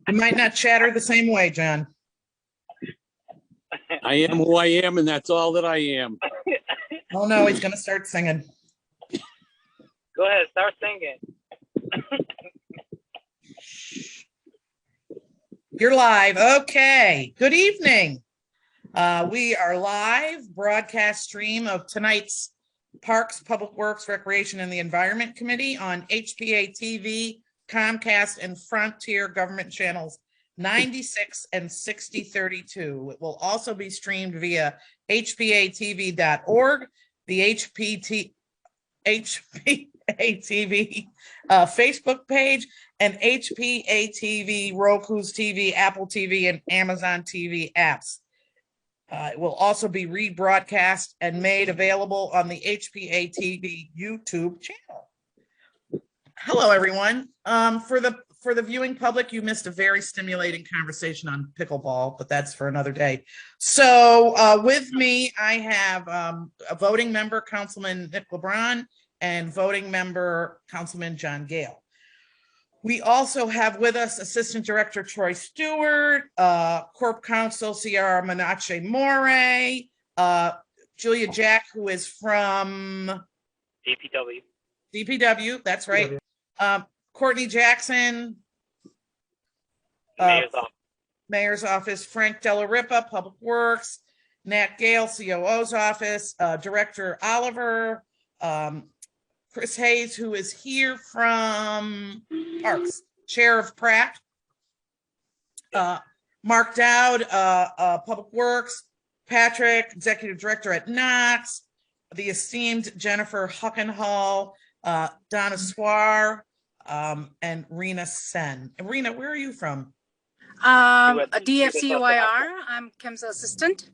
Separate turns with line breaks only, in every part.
You might not chatter the same way, John.
I am who I am, and that's all that I am.
Oh no, he's gonna start singing.
Go ahead, start singing.
You're live. Okay. Good evening. We are live broadcast stream of tonight's Parks, Public Works, Recreation, and the Environment Committee on HPA-TV, Comcast, and Frontier Government Channels 96 and 6032. It will also be streamed via HPA-TV.org, the HPA-TV Facebook page, and HPA-TV, Roku's TV, Apple TV, and Amazon TV apps. It will also be rebroadcast and made available on the HPA-TV YouTube channel. Hello, everyone. For the viewing public, you missed a very stimulating conversation on pickleball, but that's for another day. So with me, I have a voting member, Councilman Nick LeBron, and voting member, Councilman John Gale. We also have with us Assistant Director Troy Stewart, Corp Counsel Ciara Menache More, Julia Jack, who is from DPW, that's right. Courtney Jackson, Mayor's Office, Frank Della Ripa, Public Works, Nat Gale, COO's Office, Director Oliver, Chris Hayes, who is here from Parks, Chair of Pratt, Mark Dowd, Public Works, Patrick, Executive Director at Knox, the esteemed Jennifer Huckenhall, Donna Swar, and Rena Sen. And Rena, where are you from?
DFCYR. I'm Kim's assistant.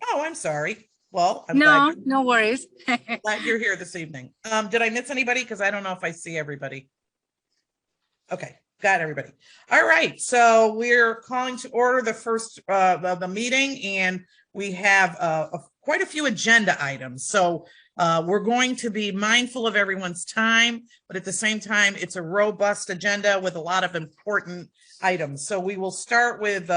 Oh, I'm sorry. Well,
no worries.
Glad you're here this evening. Did I miss anybody? Because I don't know if I see everybody. Okay, got everybody. All right, so we're calling to order the first of the meeting, and we have quite a few agenda items. So we're going to be mindful of everyone's time, but at the same time, it's a robust agenda with a lot of important items. So we will start with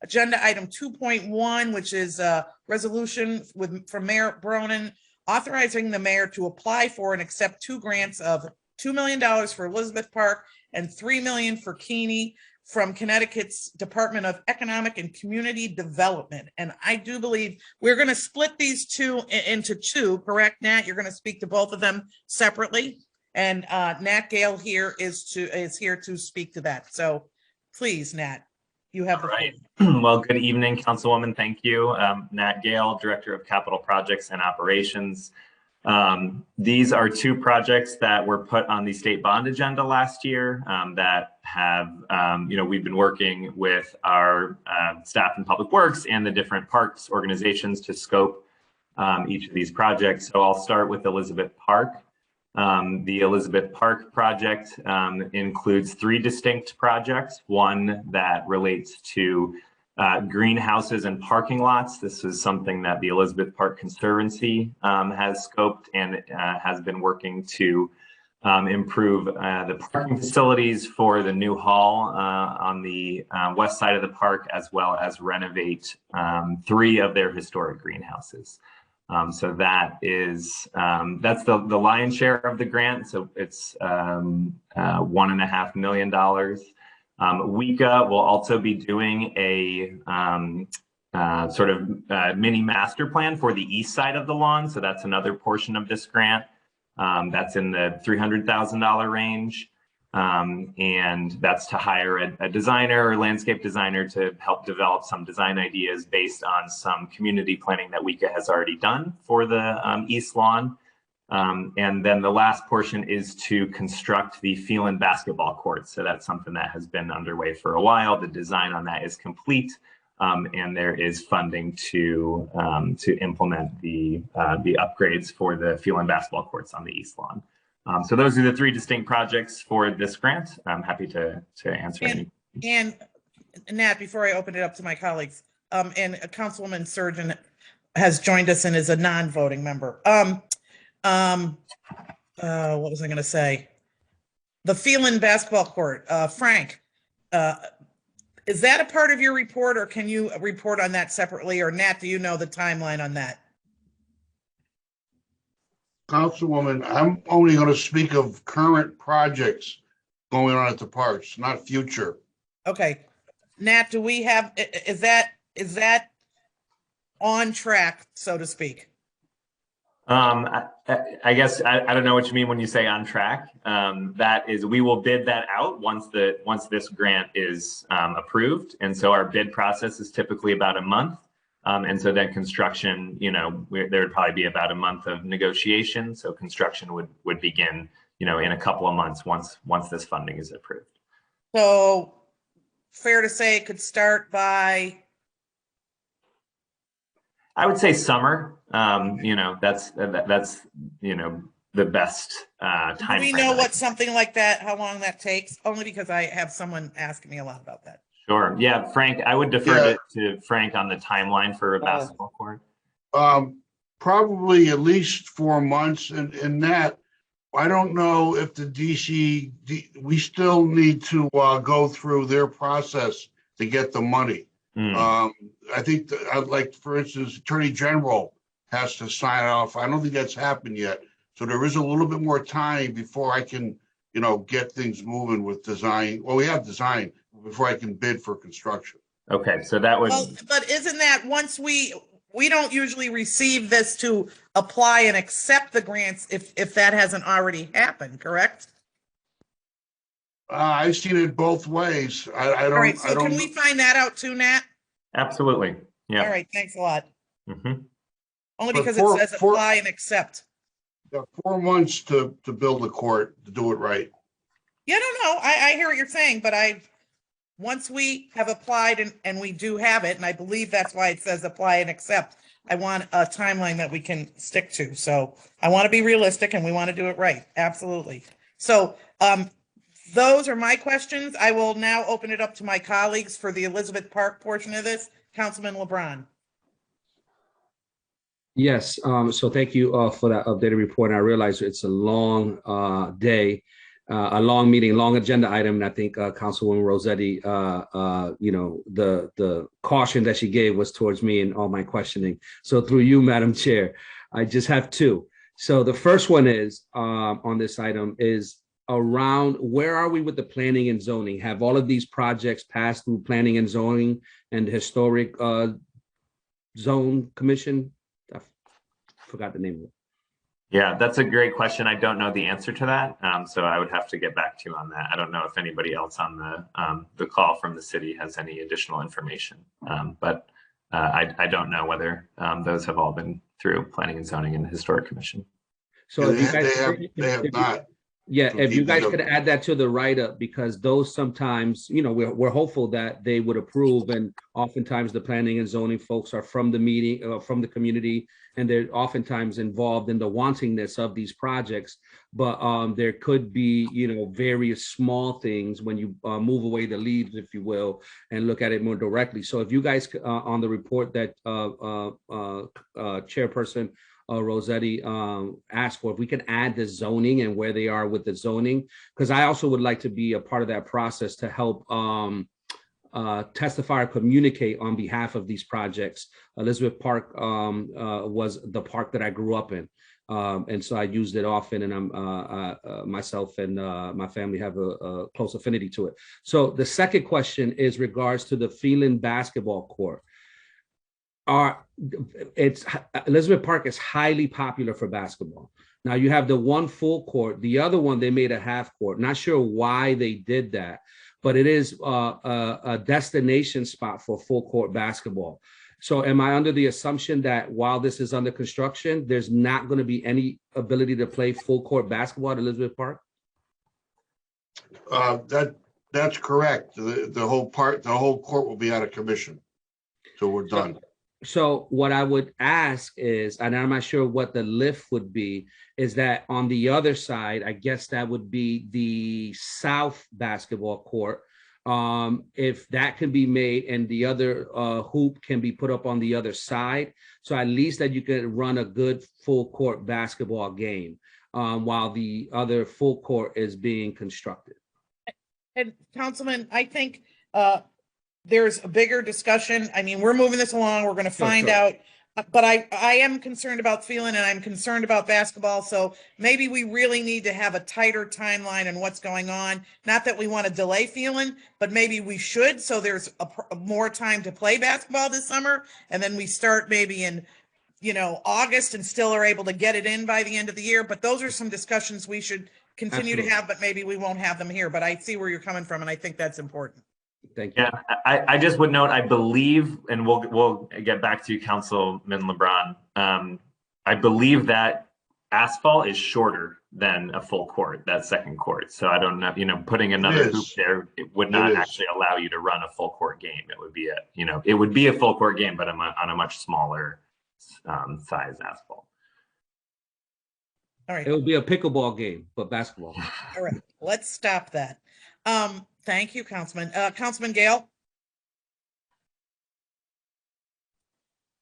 agenda item 2.1, which is a resolution from Mayor Bronin authorizing the mayor to apply for and accept two grants of $2 million for Elizabeth Park and $3 million for Keeney from Connecticut's Department of Economic and Community Development. And I do believe we're going to split these two into two, correct, Nat? You're going to speak to both of them separately. And Nat Gale here is here to speak to that. So please, Nat, you have the
floor. Well, good evening, Councilwoman. Thank you. Nat Gale, Director of Capital Projects and Operations. These are two projects that were put on the state bond agenda last year that have, we've been working with our staff in Public Works and the different parks organizations to scope each of these projects. So I'll start with Elizabeth Park. The Elizabeth Park project includes three distinct projects. One that relates to greenhouses and parking lots. This is something that the Elizabeth Park Conservancy has scoped and has been working to improve the parking facilities for the new hall on the west side of the park, as well as renovate three of their historic greenhouses. So that is that's the lion's share of the grant. So it's $1.5 million. WECA will also be doing a sort of mini master plan for the east side of the lawn. So that's another portion of this grant. That's in the $300,000 range. And that's to hire a designer or landscape designer to help develop some design ideas based on some community planning that WECA has already done for the east lawn. And then the last portion is to construct the Phelan basketball court. So that's something that has been underway for a while. The design on that is complete, and there is funding to implement the upgrades for the Phelan basketball courts on the east lawn. So those are the three distinct projects for this grant. I'm happy to answer any.
And Nat, before I open it up to my colleagues, and Councilwoman Surgeon has joined us and is a non-voting member. What was I going to say? The Phelan basketball court. Frank, Is that a part of your report, or can you report on that separately? Or Nat, do you know the timeline on that?
Councilwoman, I'm only going to speak of current projects going on at the parks, not future.
Okay. Nat, do we have, is that on track, so to speak?
I guess I don't know what you mean when you say on track. That is, we will bid that out once this grant is approved, and so our bid process is typically about a month. And so then construction, there would probably be about a month of negotiation. So construction would begin, in a couple of months once this funding is approved.
So fair to say it could start by?
I would say summer. That's the best time.
Do we know what something like that, how long that takes? Only because I have someone asking me a lot about that.
Sure. Yeah, Frank, I would defer to Frank on the timeline for a basketball court.
Probably at least 4 months. And that, I don't know if the DC, we still need to go through their process to get the money. I think like, for instance, Attorney General has to sign off. I don't think that's happened yet. So there is a little bit more time before I can, get things moving with design. Well, we have design before I can bid for construction.
Okay, so that would.
Well, but isn't that once we don't usually receive this to apply and accept the grants if that hasn't already happened, correct?
I've seen it both ways. I don't.
All right, so can we find that out too, Nat?
Absolutely. Yeah.
All right, thanks a lot.
Mm-hmm.
Only
But
because it says apply and accept.
4 months to build a court, to do it right.
Yeah, no, I hear what you're saying, but once we have applied and we do have it, and I believe that's why it says apply and accept, I want a timeline that we can stick to. So I want to be realistic and we want to do it right. Absolutely. So those are my questions. I will now open it up to my colleagues for the Elizabeth Park portion of this. Councilman LeBron.
Yes, so thank you for that updated report. I realize it's a long day, a long meeting, long agenda item. And I think Councilwoman Rossetti, the caution that she gave was towards me and all my questioning. So through you, Madam Chair, I just have two. So the first one is on this item is around where are we with the planning and zoning? Have all of these projects passed through planning and zoning and the historic zone commission? Forgot the name of it.
Yeah, that's a great question. I don't know the answer to that, so I would have to get back to you on that. I don't know if anybody else on the call from the city has any additional information, but I don't know whether those have all been through planning and zoning and the historic commission.
So if you guys,
they have not.
Yeah, if you guys could add that to the write-up, because those sometimes, we're hopeful that they would approve, and oftentimes the planning and zoning folks are from the meeting, from the community, and they're oftentimes involved in the wantingness of these projects. But there could be, various small things when you move away the leaves, if you will, and look at it more directly. So if you guys on the report that Chairperson Rossetti asked for, if we can add the zoning and where they are with the zoning, because I also would like to be a part of that process to help testify or communicate on behalf of these projects. Elizabeth Park was the park that I grew up in. And so I used it often, and I'm myself and my family have a close affinity to it. So the second question is regards to the Phelan basketball court. Elizabeth Park is highly popular for basketball. Now you have the one full court, the other one they made a half court. Not sure why they did that, but it is a destination spot for full court basketball. So am I under the assumption that while this is under construction, there's not going to be any ability to play full court basketball at Elizabeth Park?
That's correct. The whole court will be out of commission. So we're done.
So what I would ask is, and I'm not sure what the lift would be, is that on the other side, I guess that would be the south basketball court. If that can be made and the other hoop can be put up on the other side, so at least that you can run a good full court basketball game while the other full court is being constructed.
And Councilman, I think there's a bigger discussion. I mean, we're moving this along. We're going to find
sure.
out. But I am concerned about Phelan and I'm concerned about basketball. So maybe we really need to have a tighter timeline on what's going on. Not that we want to delay Phelan, but maybe we should. So there's more time to play basketball this summer. And then we start maybe in, August and still are able to get it in by the end of the year. But those are some discussions we should continue to
Absolutely.
have, but maybe we won't have them here. But I see where you're coming from. And I think that's important.
Thank you.
Yeah, I just would note, I believe, and we'll get back to you, Councilman LeBron. I believe that asphalt is shorter than a full court, that second court. So I don't know, putting another hoop there, it would not actually allow you to run a full court game. It would be it would be a full court game, but on a much smaller size asphalt.
All right.
It will be a pickleball game, but basketball.
All right. Let's stop that. Thank you, Councilman. Councilman Gale.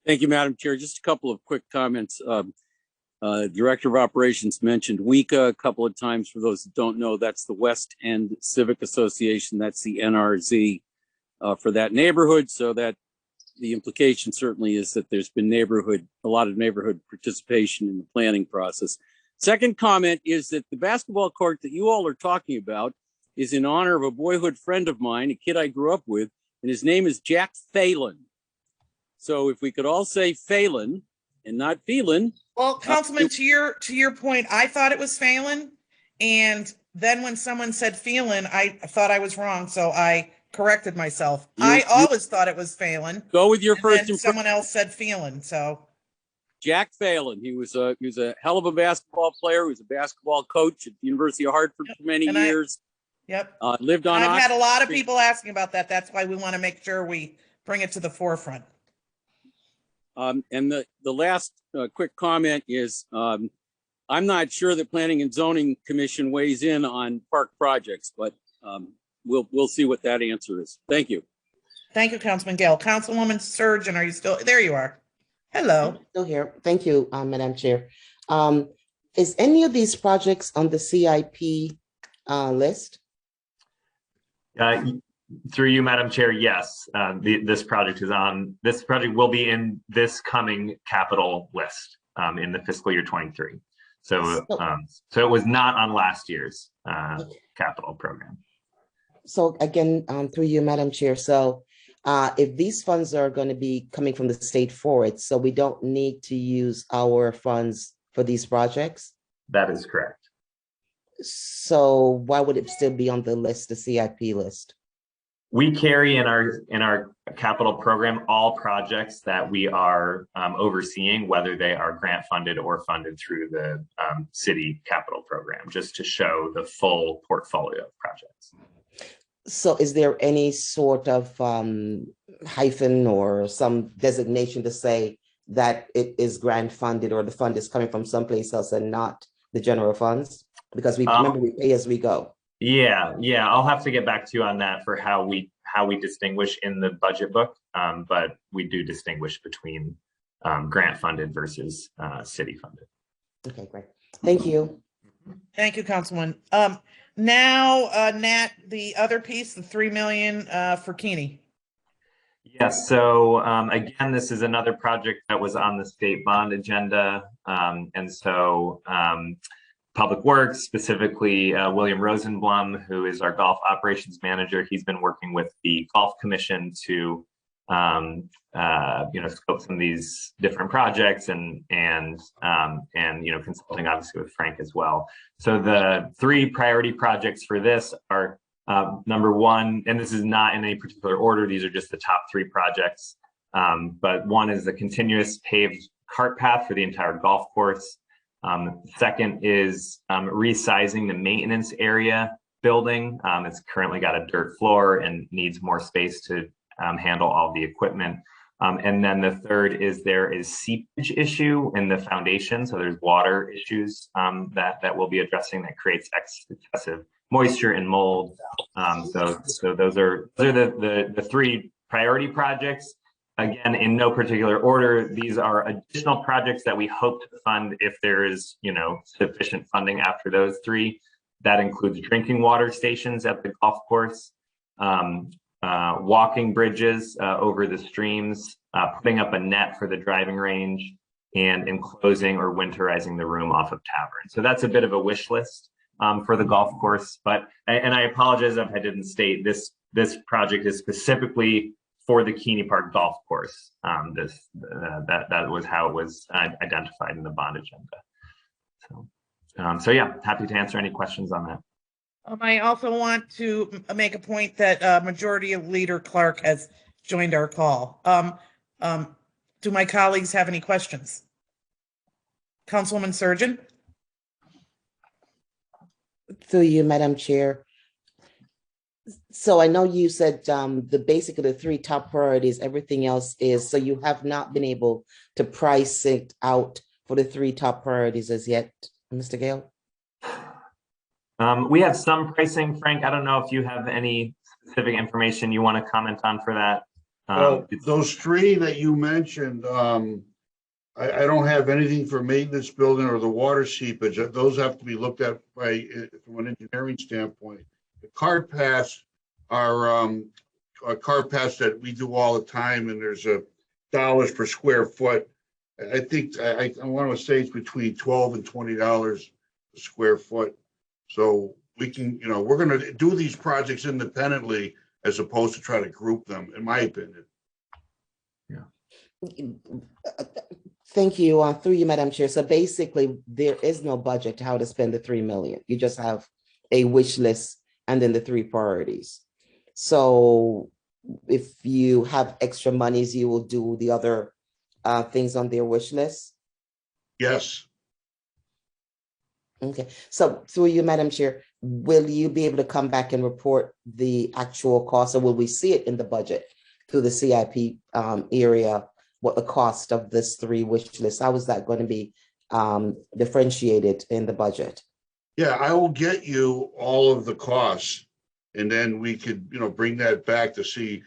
Thank you, Madam Chair. Just a couple of quick comments. Director of Operations mentioned WICA a couple of times. For those that don't know, that's the West End Civic Association. That's the NRZ for that neighborhood. So that the implication certainly is that there's been a lot of neighborhood participation in the planning process. Second comment is that the basketball court that you all are talking about is in honor of a boyhood friend of mine, a kid I grew up with, and his name is Jack Phelan. So if we could all say Phelan and not Phelan.
Well, Councilman, to your point, I thought it was Phelan, and then when someone said Phelan, I thought I was wrong, so I corrected myself. I always thought it was Phelan.
Go with your first impression.
Someone else said Phelan, so.
Jack Phelan. He was a hell of a basketball player. He was a basketball coach at the University of Hartford for many years.
Yep.
Lived on.
I've had a lot of people asking about that. That's why we want to make sure we bring it to the forefront.
And the last quick comment is I'm not sure that Planning and Zoning Commission weighs in on park projects, but we'll see what that answer is. Thank you.
Thank you, Councilman Gale. Councilwoman Surgeon, are you still there? You are. Hello.
I'm still here. Thank you, Madam Chair. Is any of these projects on the CIP list?
Through you, Madam Chair, yes. This project will be in this coming capital list in the fiscal year 23. So it was not on last year's capital program.
So again, through you, Madam Chair. So if these funds are going to be coming from the state forward, so we don't need to use our funds for these projects?
That is correct.
So why would it still be on the list, the CIP list?
We carry in our capital program all projects that we are overseeing, whether they are grant funded or funded through the city capital program, just to show the full portfolio of projects.
So is there any sort of hyphen or some designation to say that it is grant funded or the fund is coming from someplace else and not the general funds? Because we remember we pay as we go. Yeah.
I'll have to get back to you on that for how we distinguish in the budget book, but we do distinguish between grant funded versus city funded.
Okay, great. Thank you.
Thank you, Councilman. Now, Nat, the other piece, the $3 million for Keeney.
Yes. So again, this is another project that was on the state bond agenda, and so. Public Works, specifically William Rosenblum, who is our golf operations manager. He's been working with the Golf Commission to, scope some of these different projects and consulting obviously with Frank as well. So the three priority projects for this are number one, and this is not in any particular order. These are just the top three projects. But one is the continuous paved cart path for the entire golf course. Second is resizing the maintenance area building. It's currently got a dirt floor and needs more space to handle all the equipment. And then the third is there is seepage issue in the foundation. So there's water issues that we'll be addressing that creates excessive moisture and mold. So those are the three priority projects. Again, in no particular order, these are additional projects that we hope to fund if there is, sufficient funding after those three. That includes drinking water stations at the golf course, walking bridges over the streams, putting up a net for the driving range, and enclosing or winterizing the room off of Tavern. So that's a bit of a wish list for the golf course. But and I apologize if I didn't state this project is specifically for the Keeney Park Golf Course. That was how it was identified in the bond agenda. So yeah, happy to answer any questions on that.
I also want to make a point that Majority Leader Clark has joined our call. Do my colleagues have any questions? Councilwoman Surgeon?
Through you, Madam Chair. So I know you said basically the three top priorities, everything else is, so you have not been able to price it out for the three top priorities as yet, Mr. Gale?
We have some pricing, Frank. I don't know if you have any specific information you want to comment on for that.
Well, those three that you mentioned, I don't have anything for maintenance building or the water seepage. Those have to be looked at from an engineering standpoint. The cart paths are a cart paths that we do all the time, and there's $1 per square foot. I think I want to say it's between $12 and $20 a square foot. So we can, we're going to do these projects independently as opposed to try to group them, in my opinion.
Yeah.
Thank you. Through you, Madam Chair. So basically, there is no budget to how to spend the $3 million. You just have a wish list and then the three priorities. So if you have extra monies, you will do the other things on their wish list?
Yes.
Okay. So through you, Madam Chair, will you be able to come back and report the actual cost, or will we see it in the budget through the CIP area, what the cost of this three wish list, how is that going to be differentiated in the budget?
Yeah, I will get you all of the costs, and then we could, bring that back to see.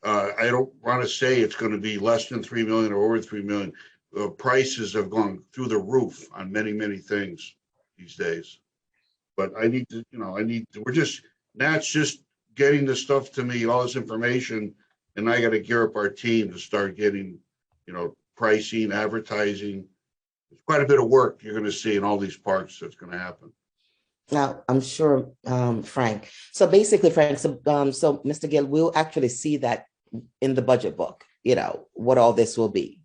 I don't want to say it's going to be less than 3 million or over 3 million. Prices have gone through the roof on many, many things these days. But I need to, Nat's just getting the stuff to me, all this information, and I got to gear up our team to start getting, pricing, advertising. It's quite a bit of work you're going to see in all these parks that's going to happen.
Now, I'm sure, Frank. So basically, Frank, so Mr. Gill, we'll actually see that in the budget book, what all this will be.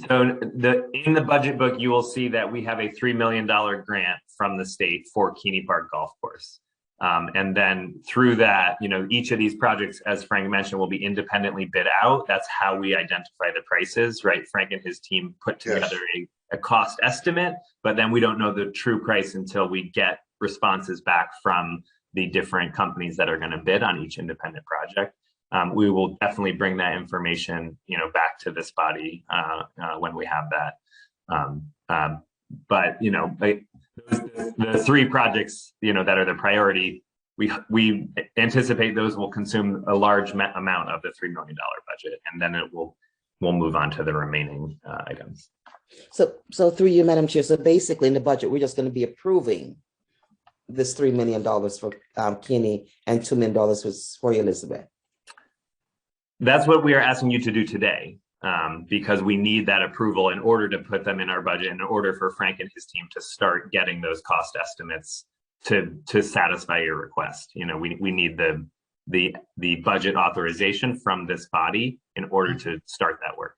So in the budget book, you will see that we have a $3 million grant from the state for Keeney Park Golf Course. And then through that, each of these projects, as Frank mentioned, will be independently bid out. That's how we identify the prices, right? Frank and his team put together a cost estimate, but then we don't know the true price until we get responses back from the different companies that are going to bid on each independent project. We will definitely bring that information, back to this body when we have that. But the three projects, that are the priority, we anticipate those will consume a large amount of the $3 million budget, and then we'll move on to the remaining items.
So through you, Madam Chair. So basically, in the budget, we're just going to be approving this $3 million for Keeney and $2 million for Elizabeth.
That's what we are asking you to do today, because we need that approval in order to put them in our budget, in order for Frank and his team to start getting those cost estimates to satisfy your request. We need the budget authorization from this body in order to start that work.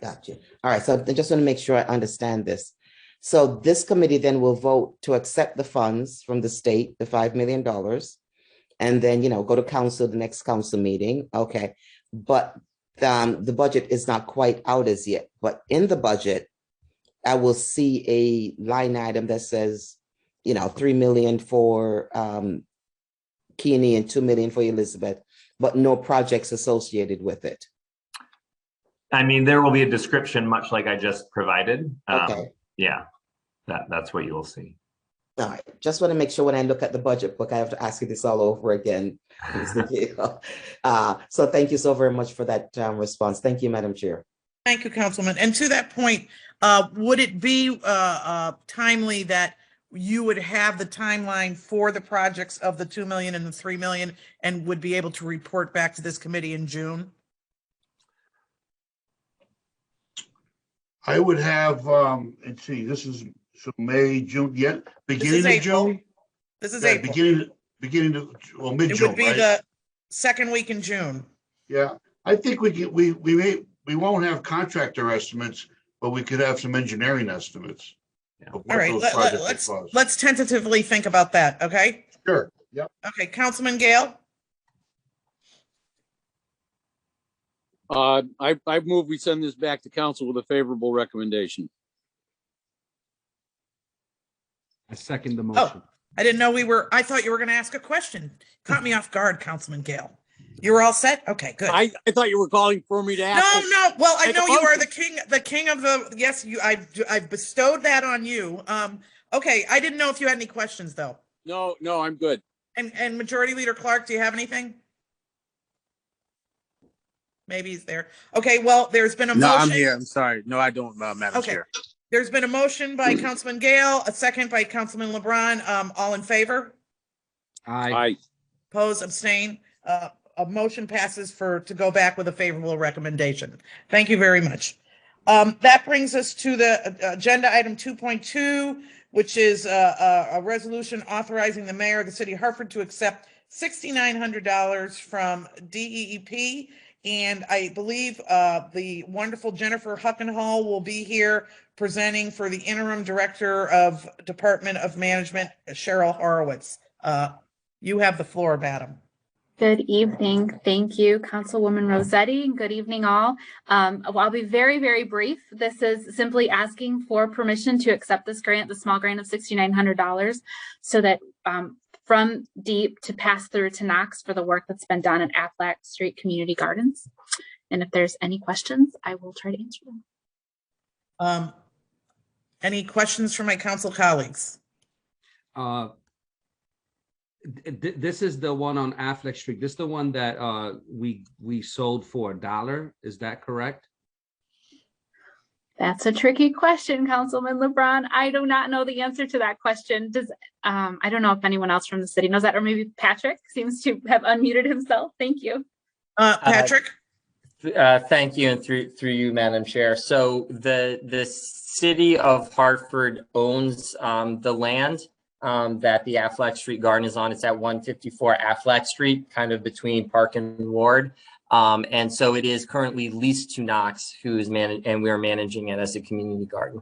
Gotcha. All right. So I just want to make sure I understand this. So this committee then will vote to accept the funds from the state, the $5 million, and then, go to council, the next council meeting. Okay. But the budget is not quite out as yet. But in the budget, I will see a line item that says, $3 million for Keeney and $2 million for Elizabeth, but no projects associated with it.
I mean, there will be a description much like I just provided.
Okay.
Yeah, that's what you will see.
All right. Just want to make sure when I look at the budget book, I have to ask you this all over again. So thank you so very much for that response. Thank you, Madam Chair.
Thank you, Councilman. And to that point, would it be timely that you would have the timeline for the projects of the 2 million and the 3 million and would be able to report back to this committee in June?
I would have, let's see, this is so May, June, yeah, beginning of
April.
June.
This is
Yeah,
April.
beginning of, well,
It
mid-June,
would be
right?
the second week in June.
Yeah, I think we won't have contractor estimates, but we could have some engineering estimates.
Yeah.
of
All
what
right,
those projects will cost.
let's tentatively think about that, okay?
Sure, yep.
Okay, Councilman Gale,
I move we send this back to council with a favorable recommendation.
I second the motion.
I didn't know I thought you were gonna ask a question. Caught me off guard, Councilman Gale. You were all set? Okay, good.
I thought you were calling for me to ask.
No, well, I
Make a
know you are
motion.
the king of the, yes, I've bestowed that on you. Okay, I didn't know if you had any questions though.
No, I'm good.
And Majority Leader Clark, do you have anything? Maybe he's there. Okay, well, there's been a
No,
motion.
I'm here. I'm sorry. No, I don't, Madam
Okay.
Chair.
There's been a motion by Councilman Gale, a second by Councilman LeBron. All in favor?
Aye.
Oppose, abstain. A motion passes to go back with a favorable recommendation. Thank you very much. That brings us to the agenda item 2.2, which is a resolution authorizing the mayor of the city of Hartford to accept $6,900 from DEEP. And I believe the wonderful Jennifer Huckenhall will be here presenting for the interim director of Department of Management, Cheryl Horowitz. You have the floor, madam.
Good evening. Thank you, Councilwoman Rossetti. Good evening, all. I'll be very, very brief. This is simply asking for permission to accept this grant, the small grant of $6,900, so that from DEEP to pass through to Knox for the work that's been done at Affleck Street Community Gardens. And if there's any questions, I will try to answer them.
Any questions from my council colleagues?
This is the one on Affleck Street. This is the one that we sold for $1. Is that correct?
That's a tricky question, Councilman LeBron. I do not know the answer to that question. I don't know if anyone else from the city knows that, or maybe Patrick seems to have unmuted himself. Thank you.
Patrick?
Thank you, and through you, Madam Chair. So the city of Hartford owns the land that the Affleck Street Garden is on. It's at 154 Affleck Street, kind of between Park and Ward. And so it is currently leased to Knox, who is and we are managing it as a community garden.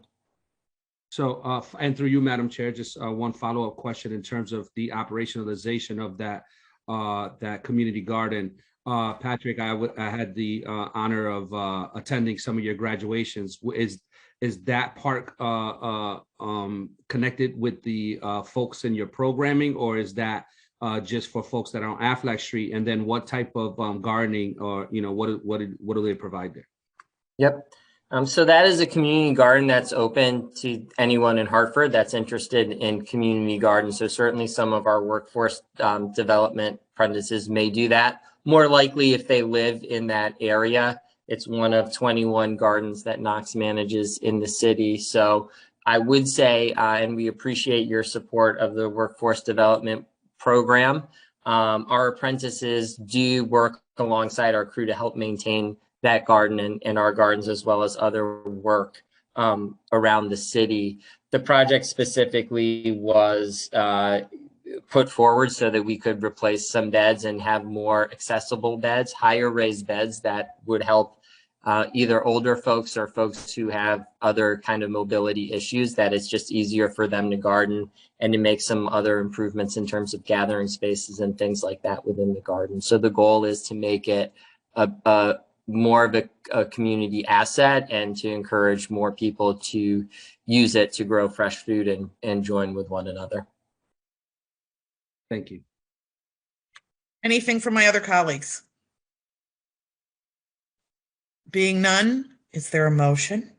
So, and through you, Madam Chair, just one follow-up question in terms of the operationalization of that community garden. Patrick, I had the honor of attending some of your graduations. Is that park connected with the folks in your programming, or is that just for folks that are on Affleck Street? And then what type of gardening, or what do they provide there?
Yep. So that is a community garden that's open to anyone in Hartford that's interested in community gardens. So certainly some of our workforce development apprentices may do that. More likely if they live in that area. It's one of 21 gardens that Knox manages in the city. So I would say, and we appreciate your support of the workforce development program. Our apprentices do work alongside our crew to help maintain that garden and our gardens, as well as other work around the city. The project specifically was put forward so that we could replace some beds and have more accessible beds, higher raised beds that would help either older folks or folks who have other kind of mobility issues, that it's just easier for them to garden, and to make some other improvements in terms of gathering spaces and things like that within the garden. So the goal is to make it more of a community asset, and to encourage more people to use it to grow fresh food and join with one another.
Thank you.
Anything from my other colleagues? Being none, is there a motion?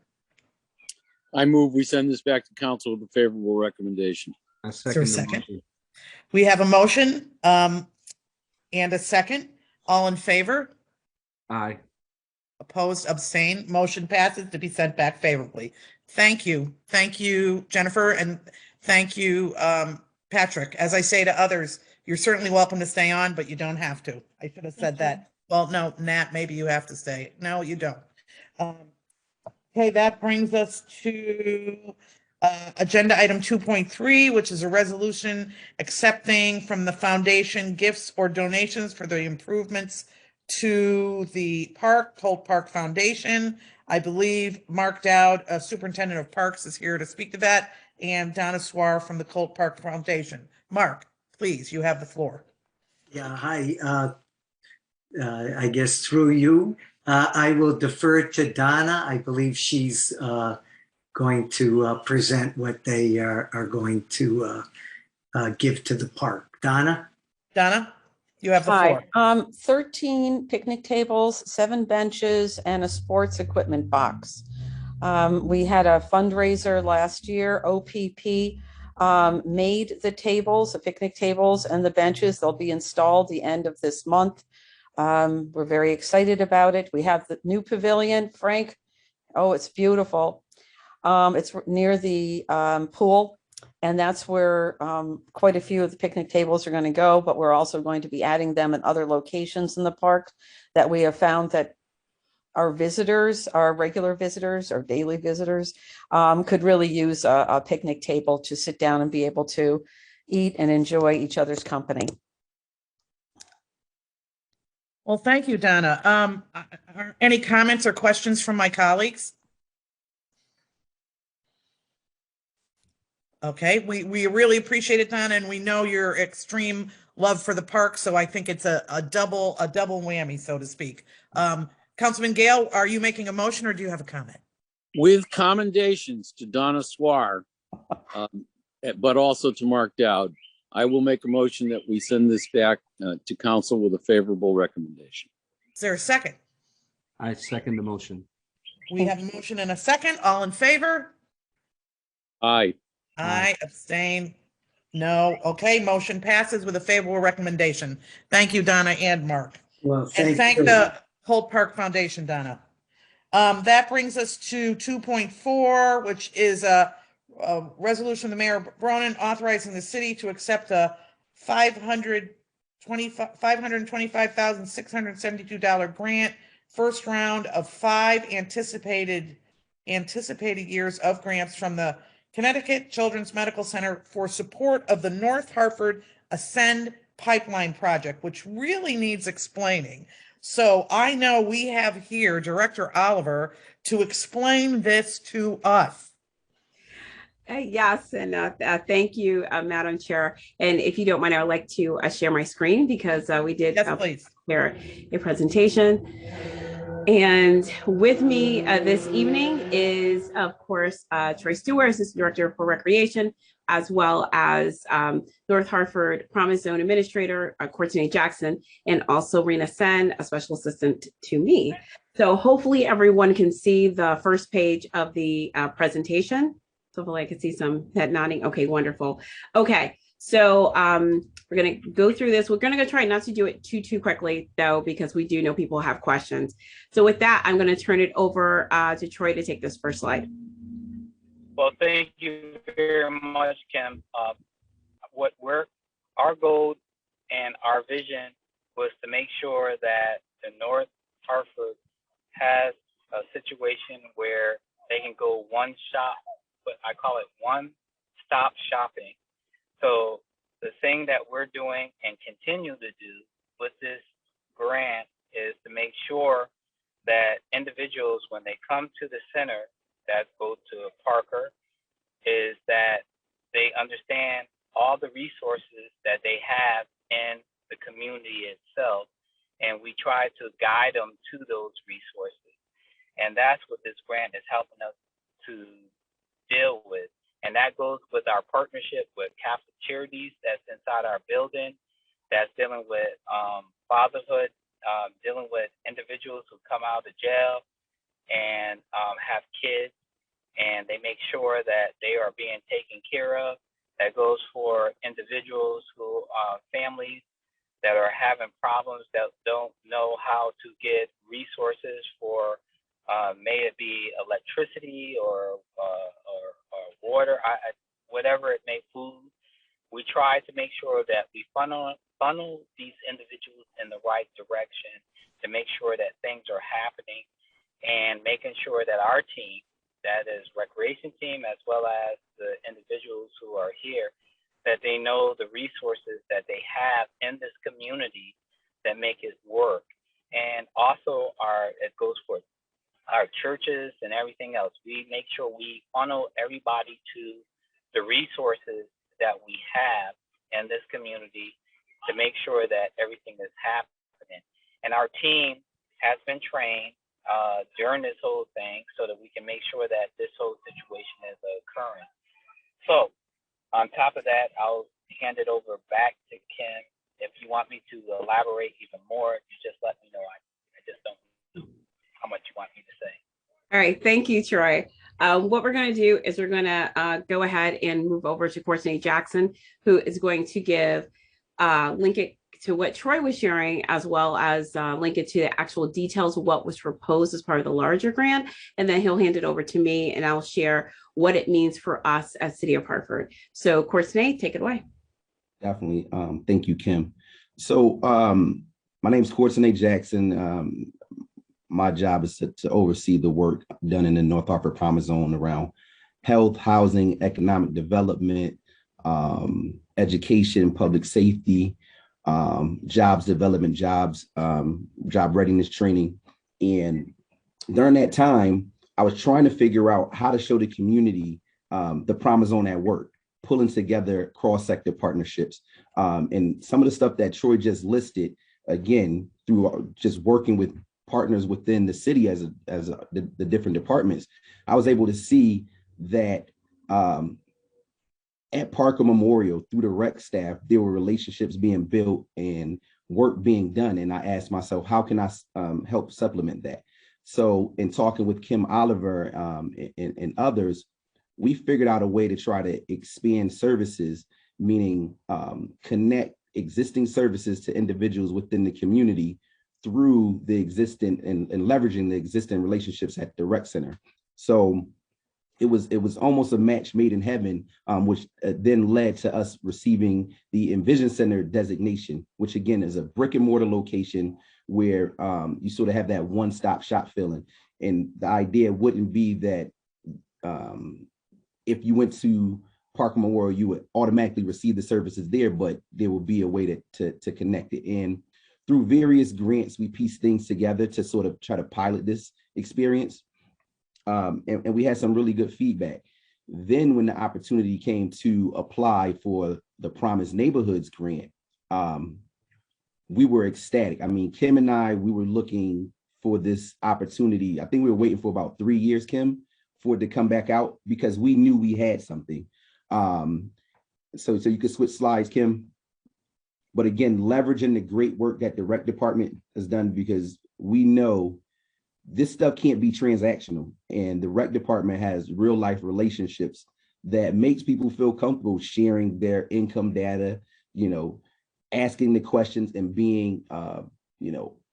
I move we send this back to council with a favorable recommendation.
I
Is there a
second the
second?
motion.
We have a motion and a second. All in favor?
Aye.
Opposed, abstained, motion passes to be sent back favorably. Thank you. Thank you, Jennifer. And Thank you, Patrick. As I say to others, you're certainly welcome to stay on, but you don't have to. I should have said that. Well, no, Nat, maybe you have to stay. No, you don't. Um, Okay, that brings us to agenda item 2.3, which is a resolution accepting from the foundation gifts or donations for the improvements to the park, Colt Park Foundation. I believe Mark Dowd, Superintendent of Parks, is here to speak to that, and Donna Swar from the Colt Park Foundation. Mark, please, you have the floor.
Yeah, hi. I guess through you, I will defer to Donna. I believe she's going to present what they are going to give to the park. Donna?
Donna, you have the floor.
Hi, 13 picnic tables, 7 benches, and a sports equipment box. We had a fundraiser last year. OPP made the tables, the picnic tables and the benches. They'll be installed the end of this month. We're very excited about it. We have the new pavilion, Frank. Oh, it's beautiful. It's near the pool, and that's where quite a few of the picnic tables are going to go, but we're also going to be adding them in other locations in the park that we have found that our visitors, our regular visitors, our daily visitors could really use a picnic table to sit down and be able to eat and enjoy each other's company.
Well, thank you, Donna. Are any comments or questions from my colleagues? Okay, we really appreciate it, Donna, and we know your extreme love for the park, so I think it's a double whammy, so to speak. Councilman Gale, are you making a motion or do you have a comment?
With commendations to Donna Swar, but also to Mark Dowd, I will make a motion that we send this back to council with a favorable recommendation.
Is there a second?
I second the motion.
We have a motion and a second. All in favor?
Aye.
Aye. Abstain? No. Okay, motion passes with a favorable recommendation. Thank you, Donna and Mark.
Well,
And thank the Colt Park Foundation, Donna. That brings us to 2.4, which is a resolution of the Mayor Bronin authorizing the city to accept a $525,672 grant, first round of 5 anticipated years of grants from the Connecticut Children's Medical Center for support of the North Hartford Ascend Pipeline Project, which really needs explaining. So I know we have here Director Oliver to explain this to us.
Yes, and thank you, Madam Chair. And if you don't mind, I would like to share my screen because we did prepare a presentation. And with me this evening is, of course, Troy Stewart, Assistant Director for Recreation, as well as North Hartford Promise Zone Administrator, Courtney Jackson, and also Rena Sen, a Special Assistant to me. So hopefully everyone can see the first page of the presentation. So hopefully I can see some head nodding. Okay, wonderful. Okay, so we're gonna go through this. We're gonna try not to do it too quickly though, because we do know people have questions. So with that, I'm gonna turn it over to Troy to take this first slide.
Well, thank you very much, Kim. Our goal and our vision was to make sure that the North Hartford has a situation where they can go one shop, but I call it one-stop shopping. So the thing that we're doing and continue to do with this grant is to make sure that individuals, when they come to the center that go to Parker, is that they understand all the resources that they have in the community itself. And we try to guide them to those resources. And that's what this grant is helping us to deal with. And that goes with our partnership with Catholic Charities that's inside our building, that's dealing with fatherhood, dealing with individuals who come out of jail and have kids, and they make sure that they are being taken care of. That goes for individuals who families that are having problems that don't know how to get resources for may it be electricity or water. whatever it may food. We try to make sure that we funnel these individuals in the right direction to make sure that things are happening, and making sure that our team, that is recreation team, as well as the individuals who are here, that they know the resources that they have in this community that make it work. And also it goes for our churches and everything else. We make sure we funnel everybody to the resources that we have in this community to make sure that everything is happening. And our team has been trained during this whole thing so that we can make sure that this whole situation is occurring. So on top of that, I'll hand it over back to Kim. If you want me to elaborate even more, you just let me know. I just don't know how much you want me to say.
All right, thank you, Troy. What we're going to do is we're going to go ahead and move over to Courtney Jackson, who is going to link it to what Troy was sharing, as well as link it to the actual details of what was proposed as part of the larger grant. And then he'll hand it over to me and I'll share what it means for us as City of Hartford. So Courtney, take it away.
Definitely. Thank you, Kim. So my name is Courtney Jackson. My job is to oversee the work done in the North Hartford Promise Zone around health, housing, economic development, education, public safety, jobs development, job readiness training. And during that time, I was trying to figure out how to show the community the Promise Zone at work, pulling together cross-sector partnerships. And some of the stuff that Troy just listed, again, through just working with partners within the city as the different departments, I was able to see that at Parker Memorial, through the rec staff, there were relationships being built and work being done. And I asked myself, how can I help supplement that? So in talking with Kim Oliver and others, we figured out a way to try to expand services, meaning connect existing services to individuals within the community through the existing and leveraging the existing relationships at the rec center. So it was almost a match made in heaven, which then led to us receiving the Envision Center designation, which again is a brick and mortar location where you sort of have that one-stop shop feeling. And the idea wouldn't be that if you went to Parker Memorial, you would automatically receive the services there, but there will be a way to connect it. And through various grants, we piece things together to sort of try to pilot this experience. And we had some really good feedback. Then when the opportunity came to apply for the Promise Neighborhoods grant, we were ecstatic. I mean, Kim and I, we were looking for this opportunity. I think we were waiting for about 3 years, Kim, for it to come back out because we knew we had something. So you could switch slides, Kim. But again, leveraging the great work that the rec department has done, because we know this stuff can't be transactional, and the rec department has real life relationships that makes people feel comfortable sharing their income data, asking the questions and being,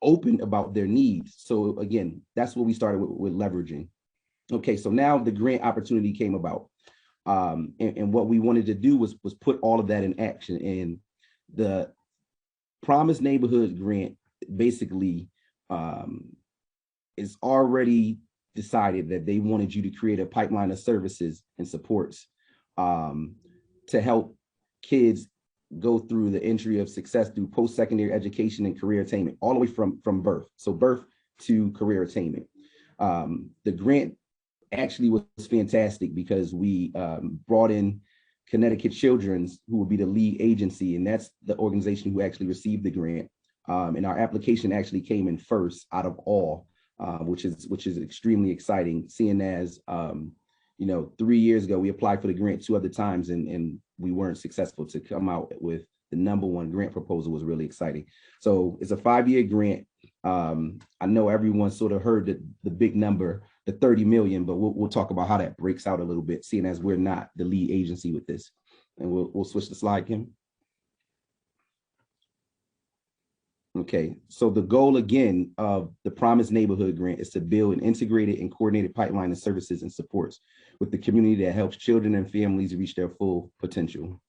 open about their needs. So again, that's what we started with leveraging. Okay, so now the grant opportunity came about, and what we wanted to do was put all of that in action. And the Promise Neighborhood grant basically is already decided that they wanted you to create a pipeline of services and supports to help kids go through the entry of success through post-secondary education and career attainment, all the way from birth. So birth to career attainment. The grant actually was fantastic because we brought in Connecticut Children's, who will be the lead agency, and that's the organization who actually received the grant. And our application actually came in first out of all, which is extremely exciting, seeing as 3 years ago we applied for the grant 2 other times and we weren't successful. To come out with the #1 grant proposal was really exciting. So it's a 5-year grant. I know everyone sort of heard the big number, the 30 million, but we'll talk about how that breaks out a little bit, seeing as we're not the lead agency with this. And we'll switch the slide, Kim. Okay, so the goal again of the Promise Neighborhood Grant is to build an integrated and coordinated pipeline of services and supports with the community that helps children and families reach their full potential.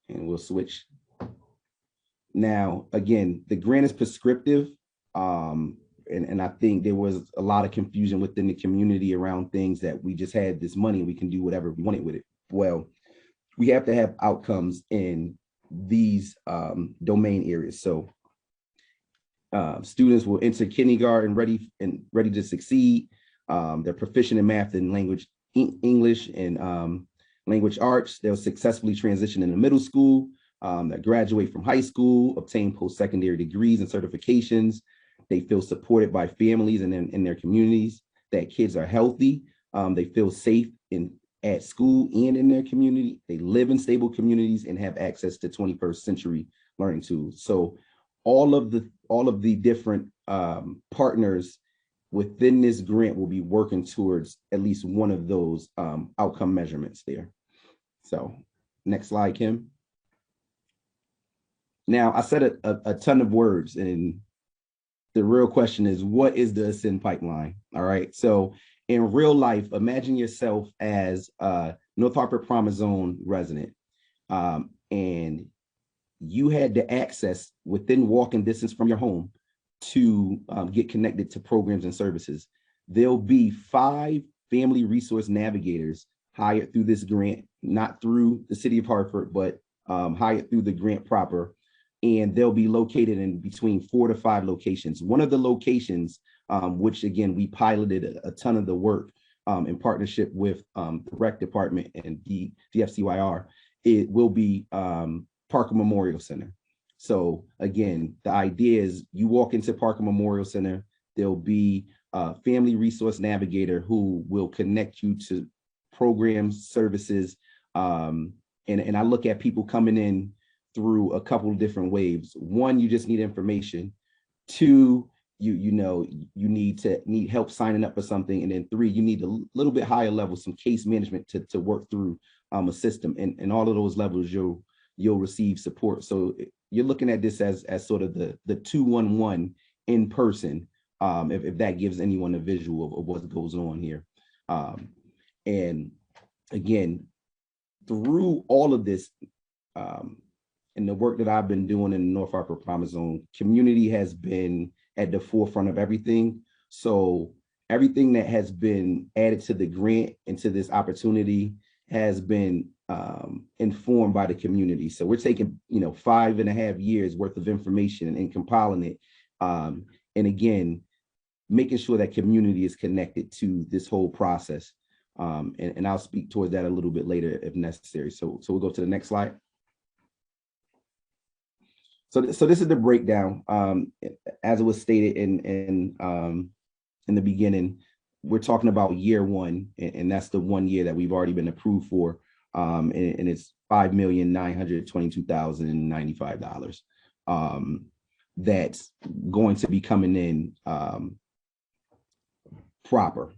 And we'll switch. Now, again, the grant is prescriptive. And I think there was a lot of confusion within the community around things that we just had this money, we can do whatever we wanted with it. Well, we have to have outcomes in these domain areas. So students will enter kindergarten ready to succeed. They're proficient in math and language, English and language arts. They'll successfully transition into middle school. That graduate from high school, obtain post-secondary degrees and certifications. They feel supported by families and in their communities, that kids are healthy. They feel safe at school and in their community. They live in stable communities and have access to 21st century learning tools. So all of the different partners within this grant will be working towards at least one of those outcome measurements there. So next slide, Kim. Now, I said a ton of words, and the real question is, what is the Ascend pipeline? All right. So in real life, imagine yourself as a North Hartford Promise Zone resident, and you had the access within walking distance from your home to get connected to programs and services. There'll be 5 family resource navigators hired through this grant, not through the city of Hartford, but hired through the grant proper. And they'll be located in between 4 to 5 locations. One of the locations, which again, we piloted a ton of the work in partnership with the rec department and the DFCYR, it will be Parker Memorial Center. So again, the idea is you walk into Parker Memorial Center, there'll be a family resource navigator who will connect you to programs, services. And I look at people coming in through a couple of different waves. 1, you just need information. 2, you need help signing up for something. And then 3, you need a little bit higher level, some case management to work through a system. And all of those levels, you'll receive support. So you're looking at this as sort of the 211 in person, if that gives anyone a visual of what goes on here. And again, through all of this, and the work that I've been doing in the North Hartford Promise Zone, community has been at the forefront of everything. So everything that has been added to the grant and to this opportunity has been informed by the community. So we're taking 5.5 years worth of information and compiling it. And again, making sure that community is connected to this whole process. And I'll speak towards that a little bit later if necessary. So we'll go to the next slide. So this is the breakdown. As it was stated in the beginning, we're talking about year 1, and that's the 1 year that we've already been approved for, and it's $5,922,095. That's going to be coming in proper.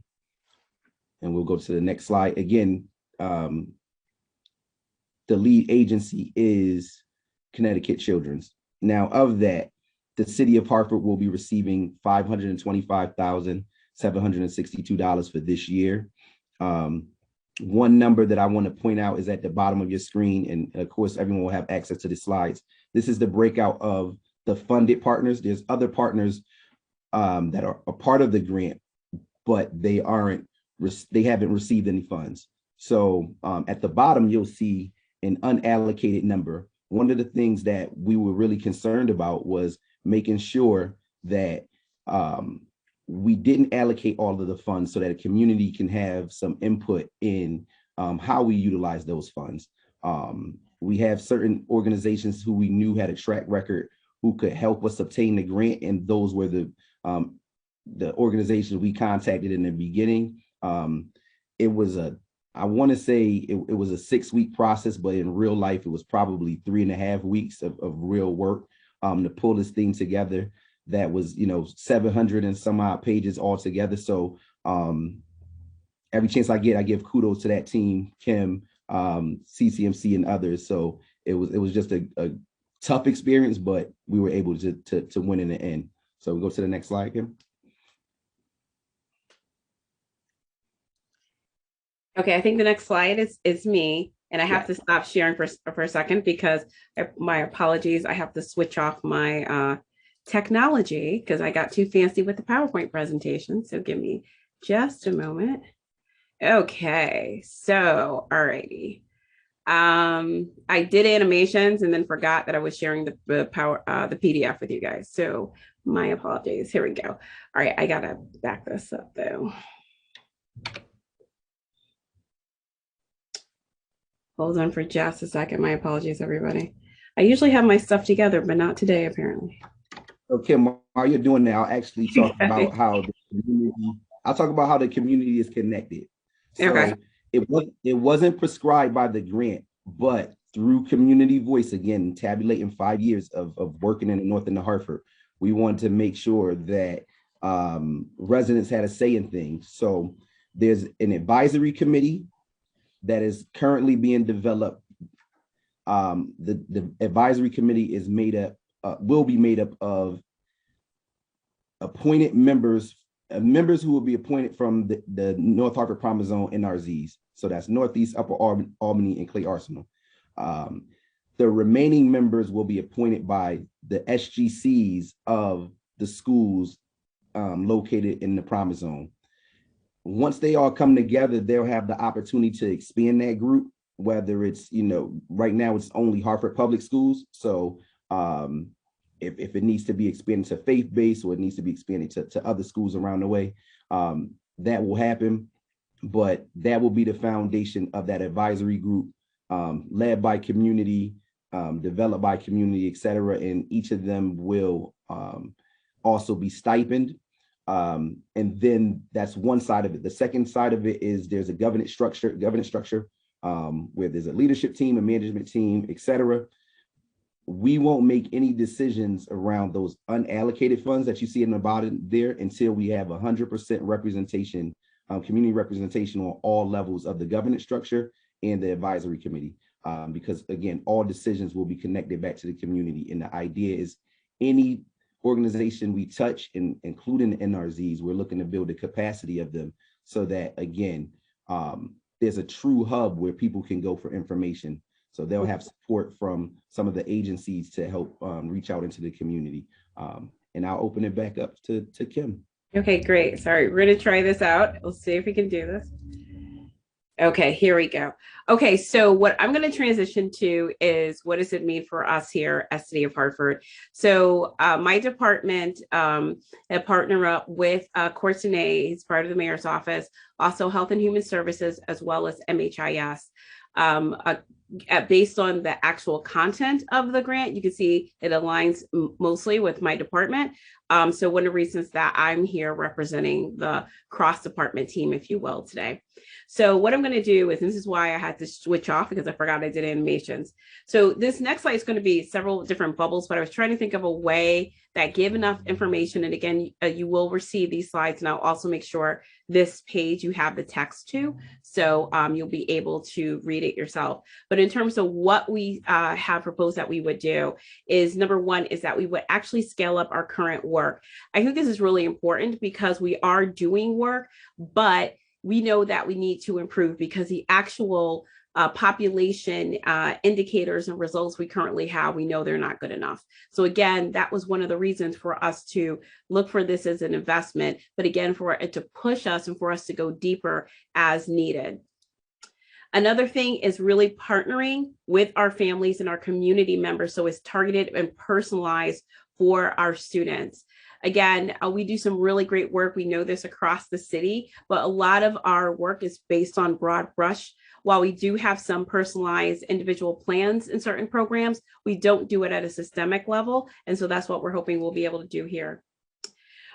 And we'll go to the next slide. Again, the lead agency is Connecticut Children's. Now, of that, the city of Hartford will be receiving $525,762 for this year. One number that I want to point out is at the bottom of your screen, and of course, everyone will have access to the slides. This is the breakout of the funded partners. There's other partners that are a part of the grant, but they haven't received any funds. So at the bottom, you'll see an unallocated number. One of the things that we were really concerned about was making sure that we didn't allocate all of the funds so that a community can have some input in how we utilize those funds. We have certain organizations who we knew had a track record who could help us obtain the grant, and those were the organizations we contacted in the beginning. It was I want to say it was a 6-week process, but in real life, it was probably 3.5 weeks of real work to pull this thing together. That was, 700 and some odd pages altogether. So every chance I get, I give kudos to that team, Kim, CCMC, and others. So it was just a tough experience, but we were able to win in the end. So we go to the next slide, Kim.
Okay, I think the next slide is me, and I have to stop sharing for a second because my apologies. I have to switch off my technology because I got too fancy with the PowerPoint presentation. So give me just a moment. Okay, so alrighty. I did animations and then forgot that I was sharing the PDF with you guys. So my apologies. Here we go. All right, I gotta back this up though. Hold on for just a second. My apologies, everybody. I usually have my stuff together, but not today, apparently.
Okay, while you're doing that, I'll actually talk about how the community. I'll talk about how the community is connected. So
okay.
It wasn't prescribed by the grant, but through community voice, again, tabulating 5 years of working in the north end of Hartford, we wanted to make sure that residents had a say in things. So there's an advisory committee that is currently being developed. The advisory committee is made up, will be made up of appointed members who will be appointed from the North Hartford Promise Zone NRZs. So that's Northeast, Upper Albany, and Clay Arsenal. The remaining members will be appointed by the SGCs of the schools located in the Promise Zone. Once they all come together, they'll have the opportunity to expand that group, whether it's, right now it's only Hartford Public Schools. So if it needs to be expanded to faith-based or it needs to be expanded to other schools around the way, that will happen. But that will be the foundation of that advisory group, led by community, developed by community, et cetera. And each of them will also be stipend. And then that's one side of it. The second side of it is there's a governance structure where there's a leadership team, a management team, et cetera. We won't make any decisions around those unallocated funds that you see in the bottom there until we have 100% representation, community representation on all levels of the governance structure and the advisory committee. Because again, all decisions will be connected back to the community. And the idea is any organization we touch, including the NRZs, we're looking to build the capacity of them so that, again, there's a true hub where people can go for information. So they'll have support from some of the agencies to help reach out into the community. And I'll open it back up to Kim.
Okay, great. Sorry, we're gonna try this out. Let's see if we can do this. Okay, here we go. Okay, so what I'm going to transition to is what does it mean for us here at City of Hartford? So my department had partnered up with Courtney, he's part of the mayor's office, also Health and Human Services, as well as MHIS. Based on the actual content of the grant, you can see it aligns mostly with my department. So one of the reasons that I'm here representing the cross-department team, if you will, today. So what I'm going to do is, this is why I had to switch off because I forgot I did animations. So this next slide is going to be several different bubbles, but I was trying to think of a way that give enough information. And again, you will receive these slides, and I'll also make sure this page you have the text to, so you'll be able to read it yourself. But in terms of what we have proposed that we would do is, number one, is that we would actually scale up our current work. I think this is really important because we are doing work, but we know that we need to improve because the actual population indicators and results we currently have, we know they're not good enough. So again, that was one of the reasons for us to look for this as an investment, but again, for it to push us and for us to go deeper as needed. Another thing is really partnering with our families and our community members so it's targeted and personalized for our students. Again, we do some really great work. We know this across the city, but a lot of our work is based on broad brush. While we do have some personalized individual plans in certain programs, we don't do it at a systemic level. And so that's what we're hoping we'll be able to do here.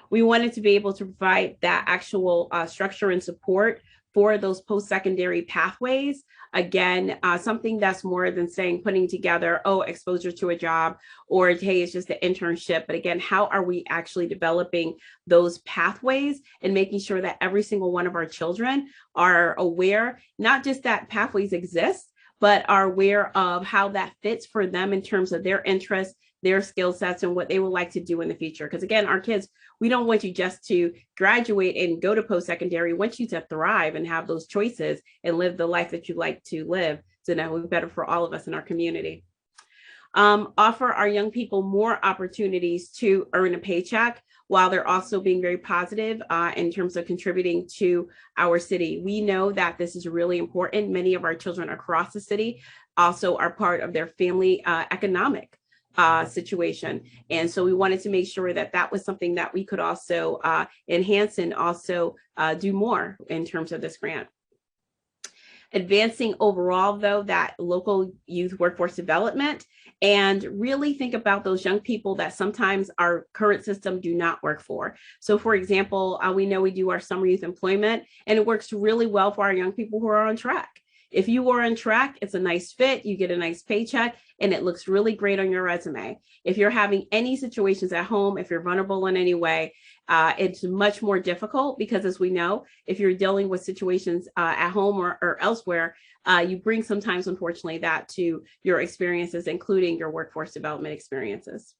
We wanted to be able to provide that actual structure and support for those post-secondary pathways. Again, something that's more than saying putting together, exposure to a job, or hey, it's just an internship. But again, how are we actually developing those pathways and making sure that every single one of our children are aware, not just that pathways exist, but are aware of how that fits for them in terms of their interests, their skill sets, and what they would like to do in the future. Because again, our kids, we don't want you just to graduate and go to post-secondary. We want you to thrive and have those choices and live the life that you like to live. So that would be better for all of us in our community. Offer our young people more opportunities to earn a paycheck while they're also being very positive in terms of contributing to our city. We know that this is really important. Many of our children across the city also are part of their family economic situation. And so we wanted to make sure that that was something that we could also enhance and also do more in terms of this grant. Advancing overall, though, that local youth workforce development, and really think about those young people that sometimes our current system do not work for. So for example, we know we do our summer youth employment, and it works really well for our young people who are on track. If you are on track, it's a nice fit, you get a nice paycheck, and it looks really great on your resume. If you're having any situations at home, if you're vulnerable in any way, it's much more difficult because, as we know, if you're dealing with situations at home or elsewhere, you bring sometimes, unfortunately, that to your experiences, including your workforce development experiences.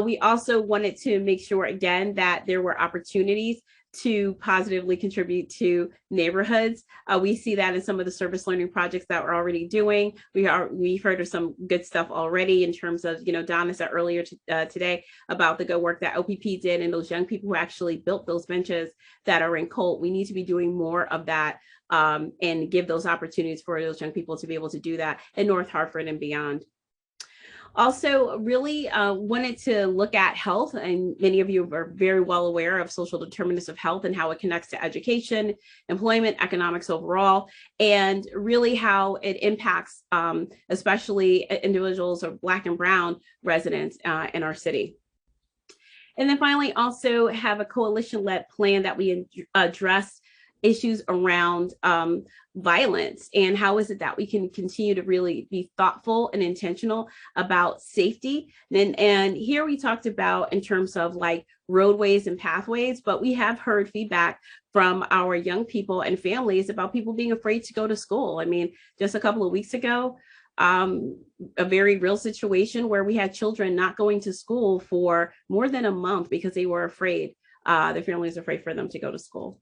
We also wanted to make sure, again, that there were opportunities to positively contribute to neighborhoods. We see that in some of the service learning projects that we're already doing. We've heard of some good stuff already in terms of, Donna said earlier today about the good work that OPP did and those young people who actually built those benches that are in Colt. We need to be doing more of that and give those opportunities for those young people to be able to do that in North Hartford and beyond. Also, really wanted to look at health, and many of you are very well aware of social determinants of health and how it connects to education, employment, economics overall, and really how it impacts especially individuals of Black and Brown residents in our city. And then finally, also have a coalition-led plan that we address issues around violence, and how is it that we can continue to really be thoughtful and intentional about safety. And here we talked about in terms of like roadways and pathways, but we have heard feedback from our young people and families about people being afraid to go to school. I mean, just a couple of weeks ago, a very real situation where we had children not going to school for more than a month because they were afraid, their families were afraid for them to go to school.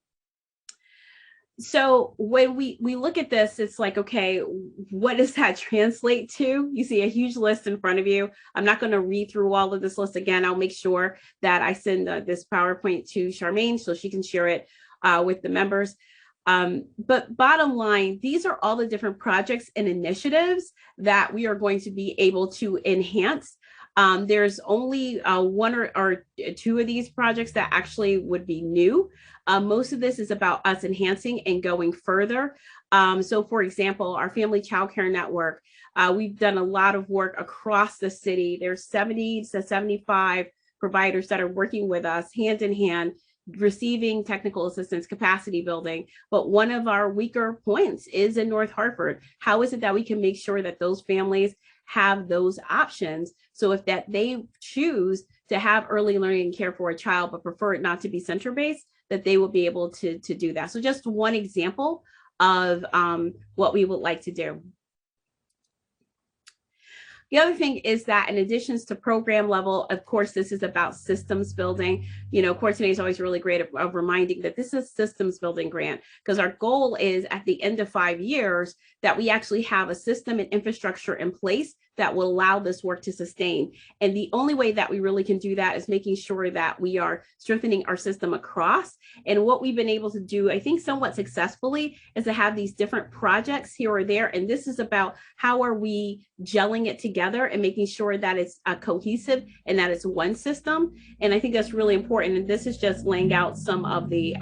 So when we look at this, it's like, okay, what does that translate to? You see a huge list in front of you. I'm not going to read through all of this list again. I'll make sure that I send this PowerPoint to Charmaine so she can share it with the members. But bottom line, these are all the different projects and initiatives that we are going to be able to enhance. There's only one or two of these projects that actually would be new. Most of this is about us enhancing and going further. So for example, our Family Childcare Network, we've done a lot of work across the city. There's 70 to 75 providers that are working with us hand in hand, receiving technical assistance, capacity building. But one of our weaker points is in North Hartford. How is it that we can make sure that those families have those options? So if that they choose to have early learning and care for a child, but prefer it not to be center-based, that they will be able to do that. So just one example of what we would like to do. The other thing is that in addition to program level, of course, this is about systems building. Courtney is always really great at reminding that this is a systems building grant, because our goal is at the end of 5 years that we actually have a system and infrastructure in place that will allow this work to sustain. And the only way that we really can do that is making sure that we are strengthening our system across. And what we've been able to do, I think somewhat successfully, is to have these different projects here or there. And this is about how are we gelling it together and making sure that it's cohesive and that it's one system. And I think that's really important. And this is just laying out some of the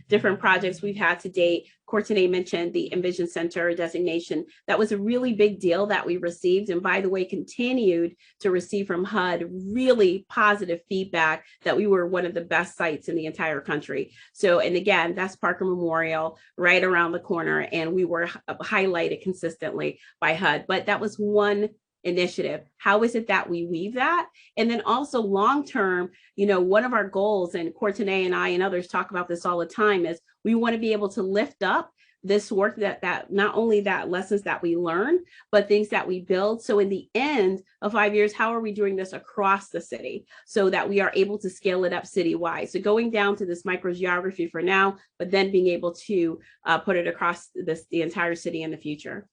different projects we've had to date. Courtney mentioned the Envision Center designation. That was a really big deal that we received, and by the way, continued to receive from HUD really positive feedback that we were one of the best sites in the entire country. So, and again, that's Parker Memorial right around the corner, and we were highlighted consistently by HUD. But that was one initiative. How is it that we weave that? And then also long-term, one of our goals, and Courtney and I and others talk about this all the time, is we want to be able to lift up this work that not only that lessons that we learn, but things that we build. So in the end of 5 years, how are we doing this across the city so that we are able to scale it up citywide? So going down to this micro geography for now, but then being able to put it across the entire city in the future.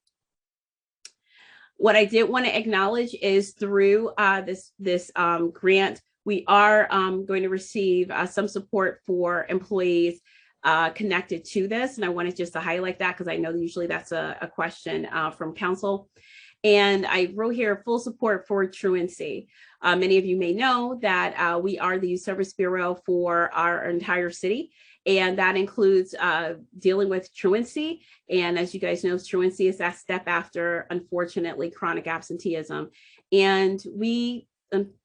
What I did want to acknowledge is through this grant, we are going to receive some support for employees connected to this. And I wanted just to highlight that because I know usually that's a question from council. And I wrote here full support for truancy. Many of you may know that we are the Youth Service Bureau for our entire city. And that includes dealing with truancy. And as you guys know, truancy is that step after, unfortunately, chronic absenteeism. And we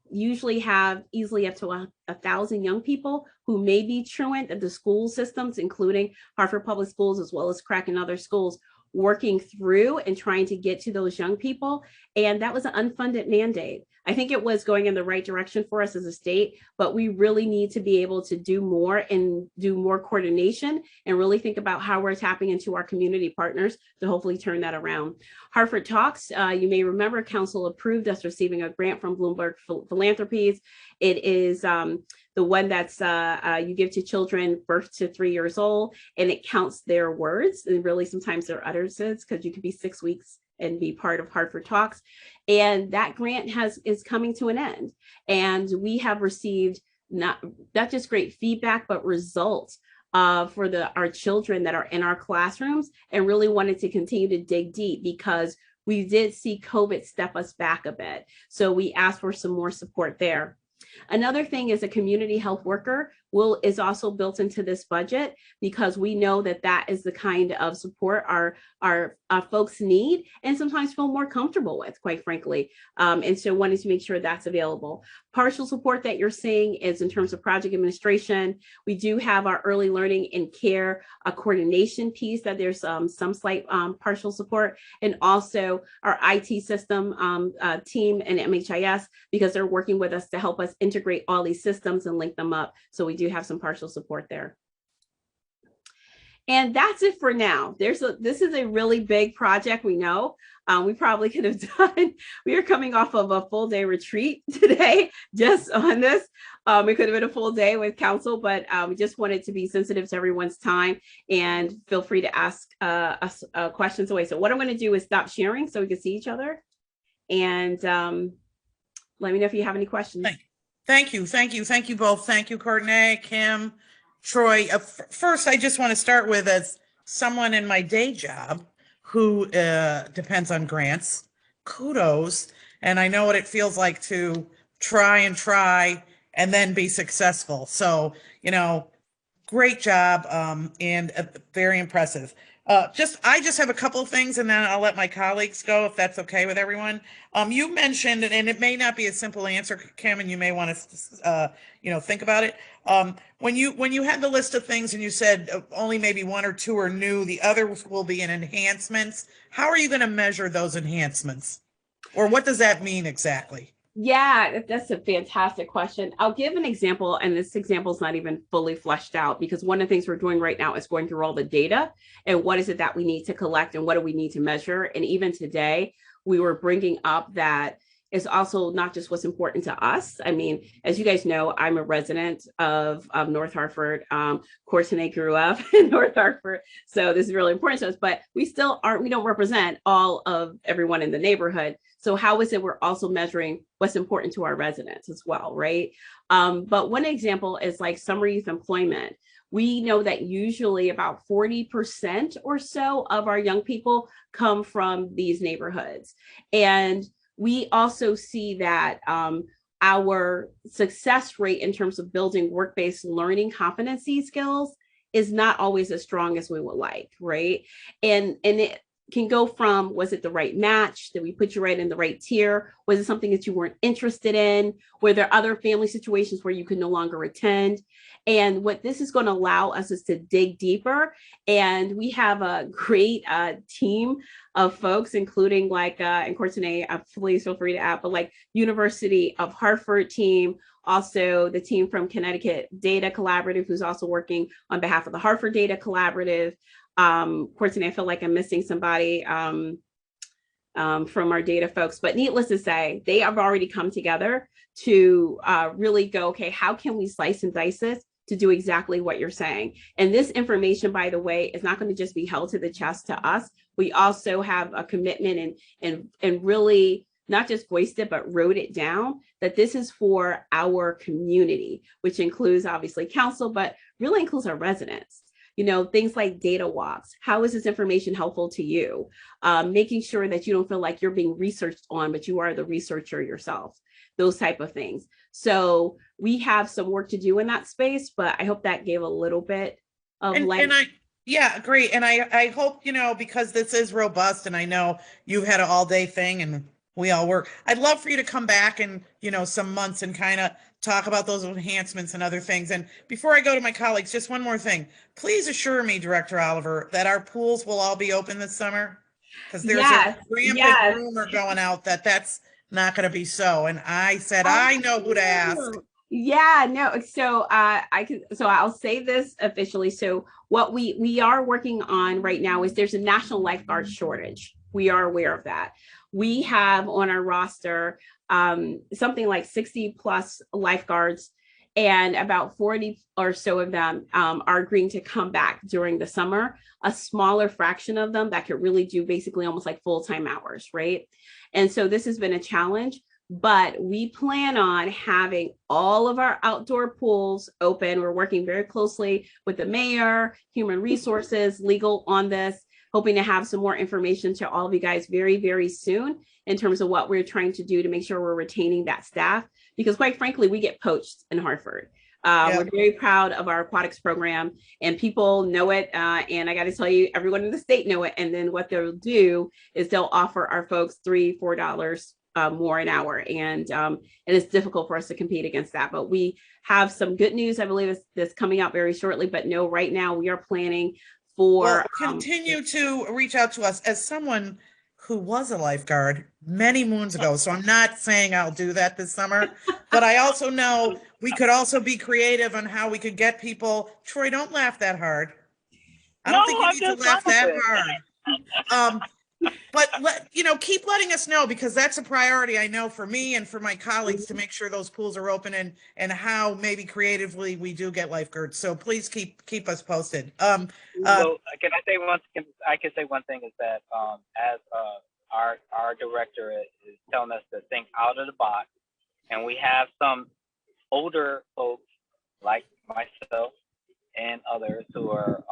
usually have easily up to 1,000 young people who may be truant at the school systems, including Hartford Public Schools, as well as Crack and other schools, working through and trying to get to those young people. And that was an unfunded mandate. I think it was going in the right direction for us as a state, but we really need to be able to do more and do more coordination and really think about how we're tapping into our community partners to hopefully turn that around. Hartford Talks, you may remember council approved us receiving a grant from Bloomberg Philanthropies. It is the one that's you give to children birth to 3 years old, and it counts their words and really sometimes their utterances, because you could be 6 weeks and be part of Hartford Talks. And that grant is coming to an end. And we have received not just great feedback, but results for our children that are in our classrooms, and really wanted to continue to dig deep because we did see COVID step us back a bit. So we asked for some more support there. Another thing is a community health worker is also built into this budget, because we know that is the kind of support our folks need and sometimes feel more comfortable with, quite frankly. And so wanted to make sure that's available. Partial support that you're seeing is in terms of project administration. We do have our early learning and care coordination piece that there's some slight partial support, and also our IT system team and MHIS, because they're working with us to help us integrate all these systems and link them up. So we do have some partial support there. And that's it for now. This is a really big project, we know. We probably could have done, we are coming off of a full day retreat today just on this. It could have been a full day with council, but we just wanted to be sensitive to everyone's time, and feel free to ask us questions away. So what I'm going to do is stop sharing so we can see each other, and let me know if you have any questions.
Thank you both. Thank you, Courtney, Kim, Troy. First, I just want to start with, as someone in my day job who depends on grants, kudos. And I know what it feels like to try and then be successful. So, great job and very impressive. I just have a couple of things, and then I'll let my colleagues go if that's okay with everyone. You mentioned, and it may not be a simple answer, Kim, and you may want to, think about it. When you had the list of things and you said only maybe one or two are new, the others will be in enhancements. How are you going to measure those enhancements, or what does that mean exactly?
Yeah, that's a fantastic question. I'll give an example, and this example is not even fully fleshed out, because one of the things we're doing right now is going through all the data and what is it that we need to collect and what do we need to measure. And even today, we were bringing up that it's also not just what's important to us. I mean, as you guys know, I'm a resident of North Hartford. Courtney grew up in North Hartford, so this is really important to us, but we don't represent all of everyone in the neighborhood. So how is it we're also measuring what's important to our residents as well, right? But one example is like summer youth employment. We know that usually about 40% or so of our young people come from these neighborhoods. And we also see that our success rate in terms of building work-based learning competency skills is not always as strong as we would like, right? And it can go from, was it the right match? Did we put you right in the right tier? Was it something that you weren't interested in? Were there other family situations where you could no longer attend? And what this is going to allow us is to dig deeper. And we have a great team of folks, including and Courtney, please feel free to add, but like University of Hartford team, also the team from Connecticut Data Collaborative, who's also working on behalf of the Hartford Data Collaborative, Courtney, I feel like I'm missing somebody from our data folks, but needless to say, they have already come together to really go, okay, how can we slice and dice this to do exactly what you're saying? And this information, by the way, is not going to just be held to the chest to us. We also have a commitment and really not just voiced it, but wrote it down that this is for our community, which includes obviously council, but really includes our residents. You know, things like data walks. How is this information helpful to you? Making sure that you don't feel like you're being researched on, but you are the researcher yourself, those type of things. So we have some work to do in that space, but I hope that gave a little bit of light.
Yeah, great. And I hope, you know, because this is robust and I know you've had an all day thing and we all work. I'd love for you to come back in, you know, some months and kind of talk about those enhancements and other things. And before I go to my colleagues, just one more thing. Please assure me, Director Oliver, that our pools will all be open this summer. Because there's a rampant rumor going out that that's not going to be so. And I said, I know who to ask.
Yeah, no. So I'll say this officially. So what we are working on right now is there's a national lifeguard shortage. We are aware of that. We have on our roster something like 60 plus lifeguards, and about 40 or so of them are agreeing to come back during the summer. A smaller fraction of them that could really do basically almost like full-time hours, right? And so this has been a challenge, but we plan on having all of our outdoor pools open. We're working very closely with the mayor, human resources, legal on this, hoping to have some more information to all of you guys very, very soon in terms of what we're trying to do to make sure we're retaining that staff, because quite frankly, we get poached in Hartford. We're very proud of our aquatics program and people know it. And I got to tell you, everyone in the state know it. And then what they'll do is they'll offer our folks $3, $4 more an hour. And it's difficult for us to compete against that. But we have some good news, I believe, that's coming out very shortly. But no, right now we are planning for
continue to reach out to us. As someone who was a lifeguard many moons ago, so I'm not saying I'll do that this summer, but I also know we could also be creative on how we could get people. Troy, don't laugh that hard. I don't think you need to laugh that hard. But keep letting us know, because that's a priority, I know, for me and for my colleagues, to make sure those pools are open and how maybe creatively we do get lifeguards. So please keep us posted.
So can I say one? I can say one thing is that as our director is telling us to think out of the box, and we have some older folks like myself and others who are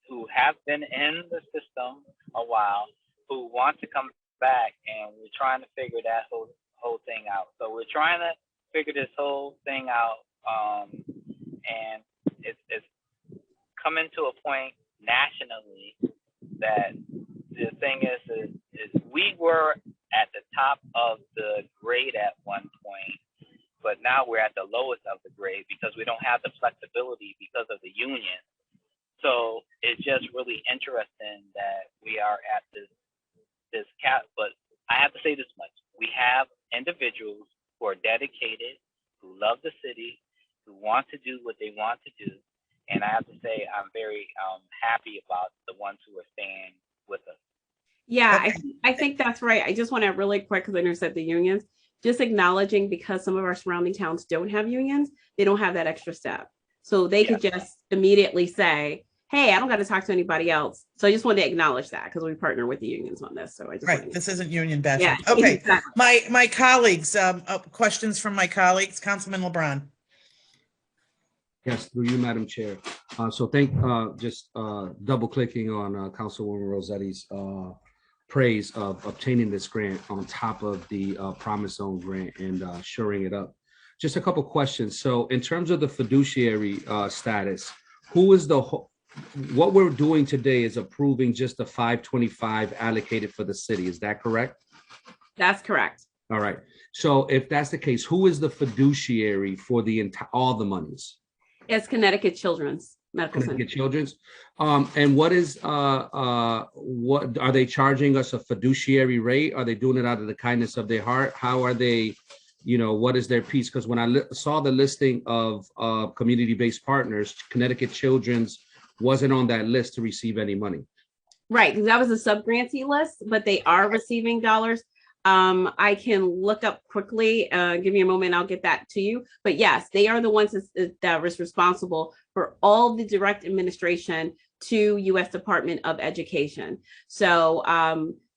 who have been in the system a while, who want to come back, and we're trying to figure that whole thing out. So we're trying to figure this whole thing out, and it's coming to a point nationally that the thing is we were at the top of the grade at one point, but now we're at the lowest of the grade because we don't have the flexibility because of the union. So it's just really interesting that we are at this cap. But I have to say this much: we have individuals who are dedicated, who love the city, who want to do what they want to do, and I have to say I'm very happy about the ones who are staying with us.
Yeah, okay. I think that's right. I just want to really quick, because I understand the unions, just acknowledging, because some of our surrounding towns don't have unions, they don't have that extra step. So they could just immediately say, hey, I don't got to talk to anybody else. So I just wanted to acknowledge that, because we partner with the unions on this. So I just
this isn't union bashing.
Yeah,
okay,
exactly.
My colleagues, questions from my colleagues. Councilman LeBron.
Yes, through you, Madam Chair. So just double clicking on Councilwoman Rossetti's praise of obtaining this grant on top of the Promise Zone grant and shoring it up. Just a couple questions. So in terms of the fiduciary status, what we're doing today is approving just the 525 allocated for the city. Is that correct?
That's correct.
All right. So if that's the case, who is the fiduciary for all the monies?
It's Connecticut Children's Medical Center.
Connecticut Children's. And what are they charging us a fiduciary rate? Are they doing it out of the kindness of their heart? How are they, what is their piece? Because when I saw the listing of community-based partners, Connecticut Children's wasn't on that list to receive any money.
Right, because that was a sub-grantee list, but they are receiving dollars. I can look up quickly, give me a moment, I'll get that to you. But yes, they are the ones that was responsible for all the direct administration to U.S. Department of Education. So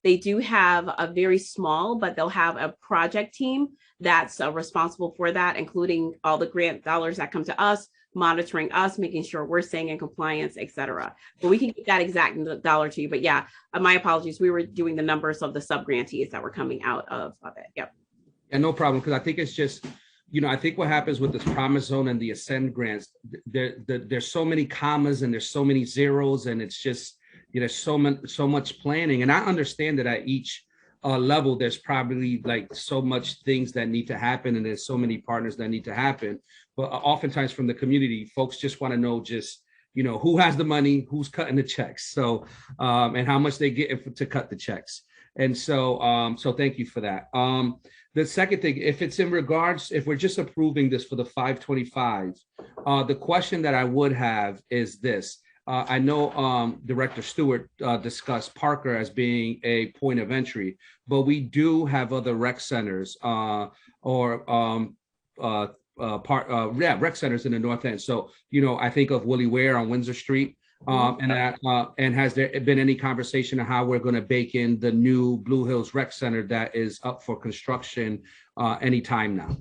they do have a very small, but they'll have a project team that's responsible for that, including all the grant dollars that come to us, monitoring us, making sure we're staying in compliance, et cetera. But we can get that exact dollar to you. But yeah, my apologies. We were doing the numbers of the sub-grantees that were coming out of it. Yep.
And no problem, because I think it's just, I think what happens with this Promise Zone and the Ascend grants, there's so many commas and there's so many zeros, and it's just, so much planning. And I understand that at each level, there's probably like so much things that need to happen, and there's so many partners that need to happen. But oftentimes from the community, folks just want to know who has the money, who's cutting the checks, so and how much they get to cut the checks. And so thank you for that. The second thing, if we're just approving this for the 525, the question that I would have is this. I know Director Stewart discussed Parker as being a point of entry, but we do have other rec centers rec centers in the North End. So, I think of Willie Ware on Windsor Street. And has there been any conversation on how we're going to bake in the new Blue Hills Rec Center that is up for construction anytime now?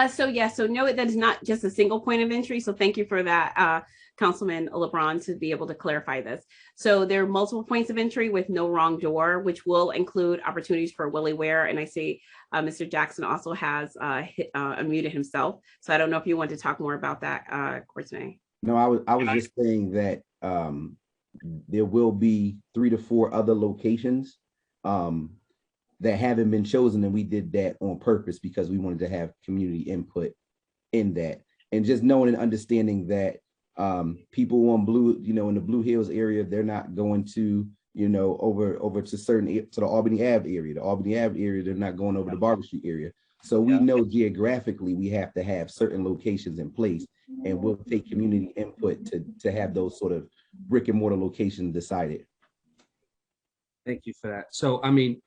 So no, that is not just a single point of entry. So thank you for that, Councilman LeBron, to be able to clarify this. So there are multiple points of entry with no wrong door, which will include opportunities for Willie Ware. And I see Mr. Jackson also has unmuted himself. So I don't know if you want to talk more about that, Courtney.
No, I was just saying that there will be 3 to 4 other locations that haven't been chosen, and we did that on purpose because we wanted to have community input in that. And just knowing and understanding that people on in the Blue Hills area, they're not going to, over to the Albany Ave area. The Albany Ave area, they're not going over the Barber Street area. So we know geographically we have to have certain locations in place, and we'll take community input to have those sort of brick and mortar locations decided.
Thank you for that. So, I mean,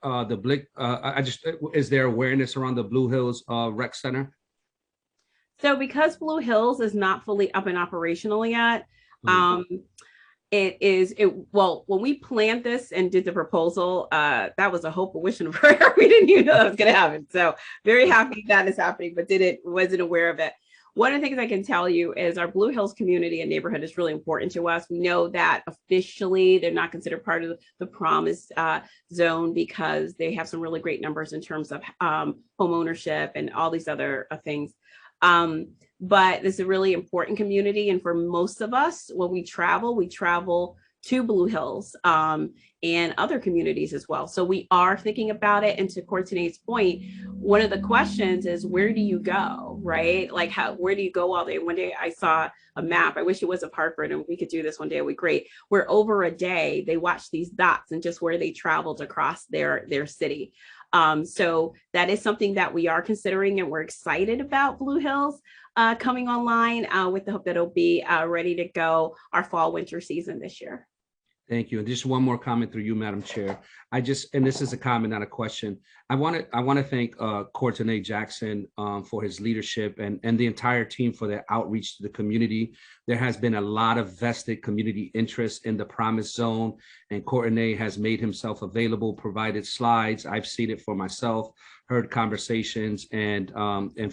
is there awareness around the Blue Hills Rec Center?
So because Blue Hills is not fully up and operational yet, when we planned this and did the proposal, that was a hope, a wish, and a prayer. We didn't even know that was going to happen. So very happy that is happening, but wasn't aware of it. One of the things I can tell you is our Blue Hills community and neighborhood is really important to us. We know that officially they're not considered part of the Promise Zone because they have some really great numbers in terms of home ownership and all these other things. But this is a really important community. And for most of us, when we travel to Blue Hills and other communities as well. So we are thinking about it. And to Courtney's point, one of the questions is, where do you go, right? Like where do you go all day? One day I saw a map. I wish it was of Hartford, and we could do this one day. It would be great. Where over a day, they watch these dots and just where they traveled across their city. So that is something that we are considering, and we're excited about Blue Hills coming online with the hope that it'll be ready to go our fall winter season this year.
Thank you. And just one more comment through you, Madam Chair. And this is a comment, not a question. I want to thank Courtney Jackson for his leadership and the entire team for their outreach to the community. There has been a lot of vested community interest in the Promise Zone, and Courtney has made himself available, provided slides. I've seen it for myself, heard conversations, and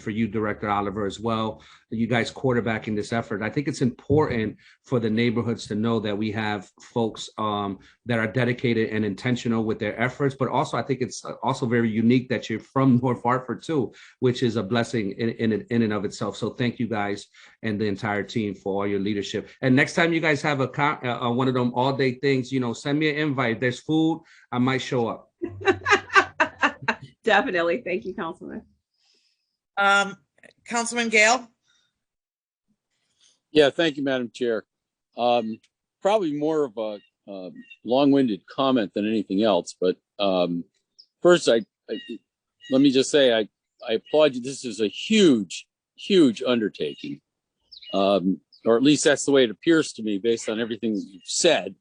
for you, Director Oliver, as well. You guys quarterbacking this effort. I think it's important for the neighborhoods to know that we have folks that are dedicated and intentional with their efforts, but also I think it's also very unique that you're from North Hartford too, which is a blessing in and of itself. So thank you guys and the entire team for all your leadership. And next time you guys have one of them all day things, send me an invite. There's food, I might show up.
Definitely. Thank you, Councilman.
Councilman Gale.
Yeah, thank you, Madam Chair. Probably more of a long-winded comment than anything else, but first, let me just say I applaud you. This is a huge undertaking. or at least that's the way it appears to me based on everything that you've said,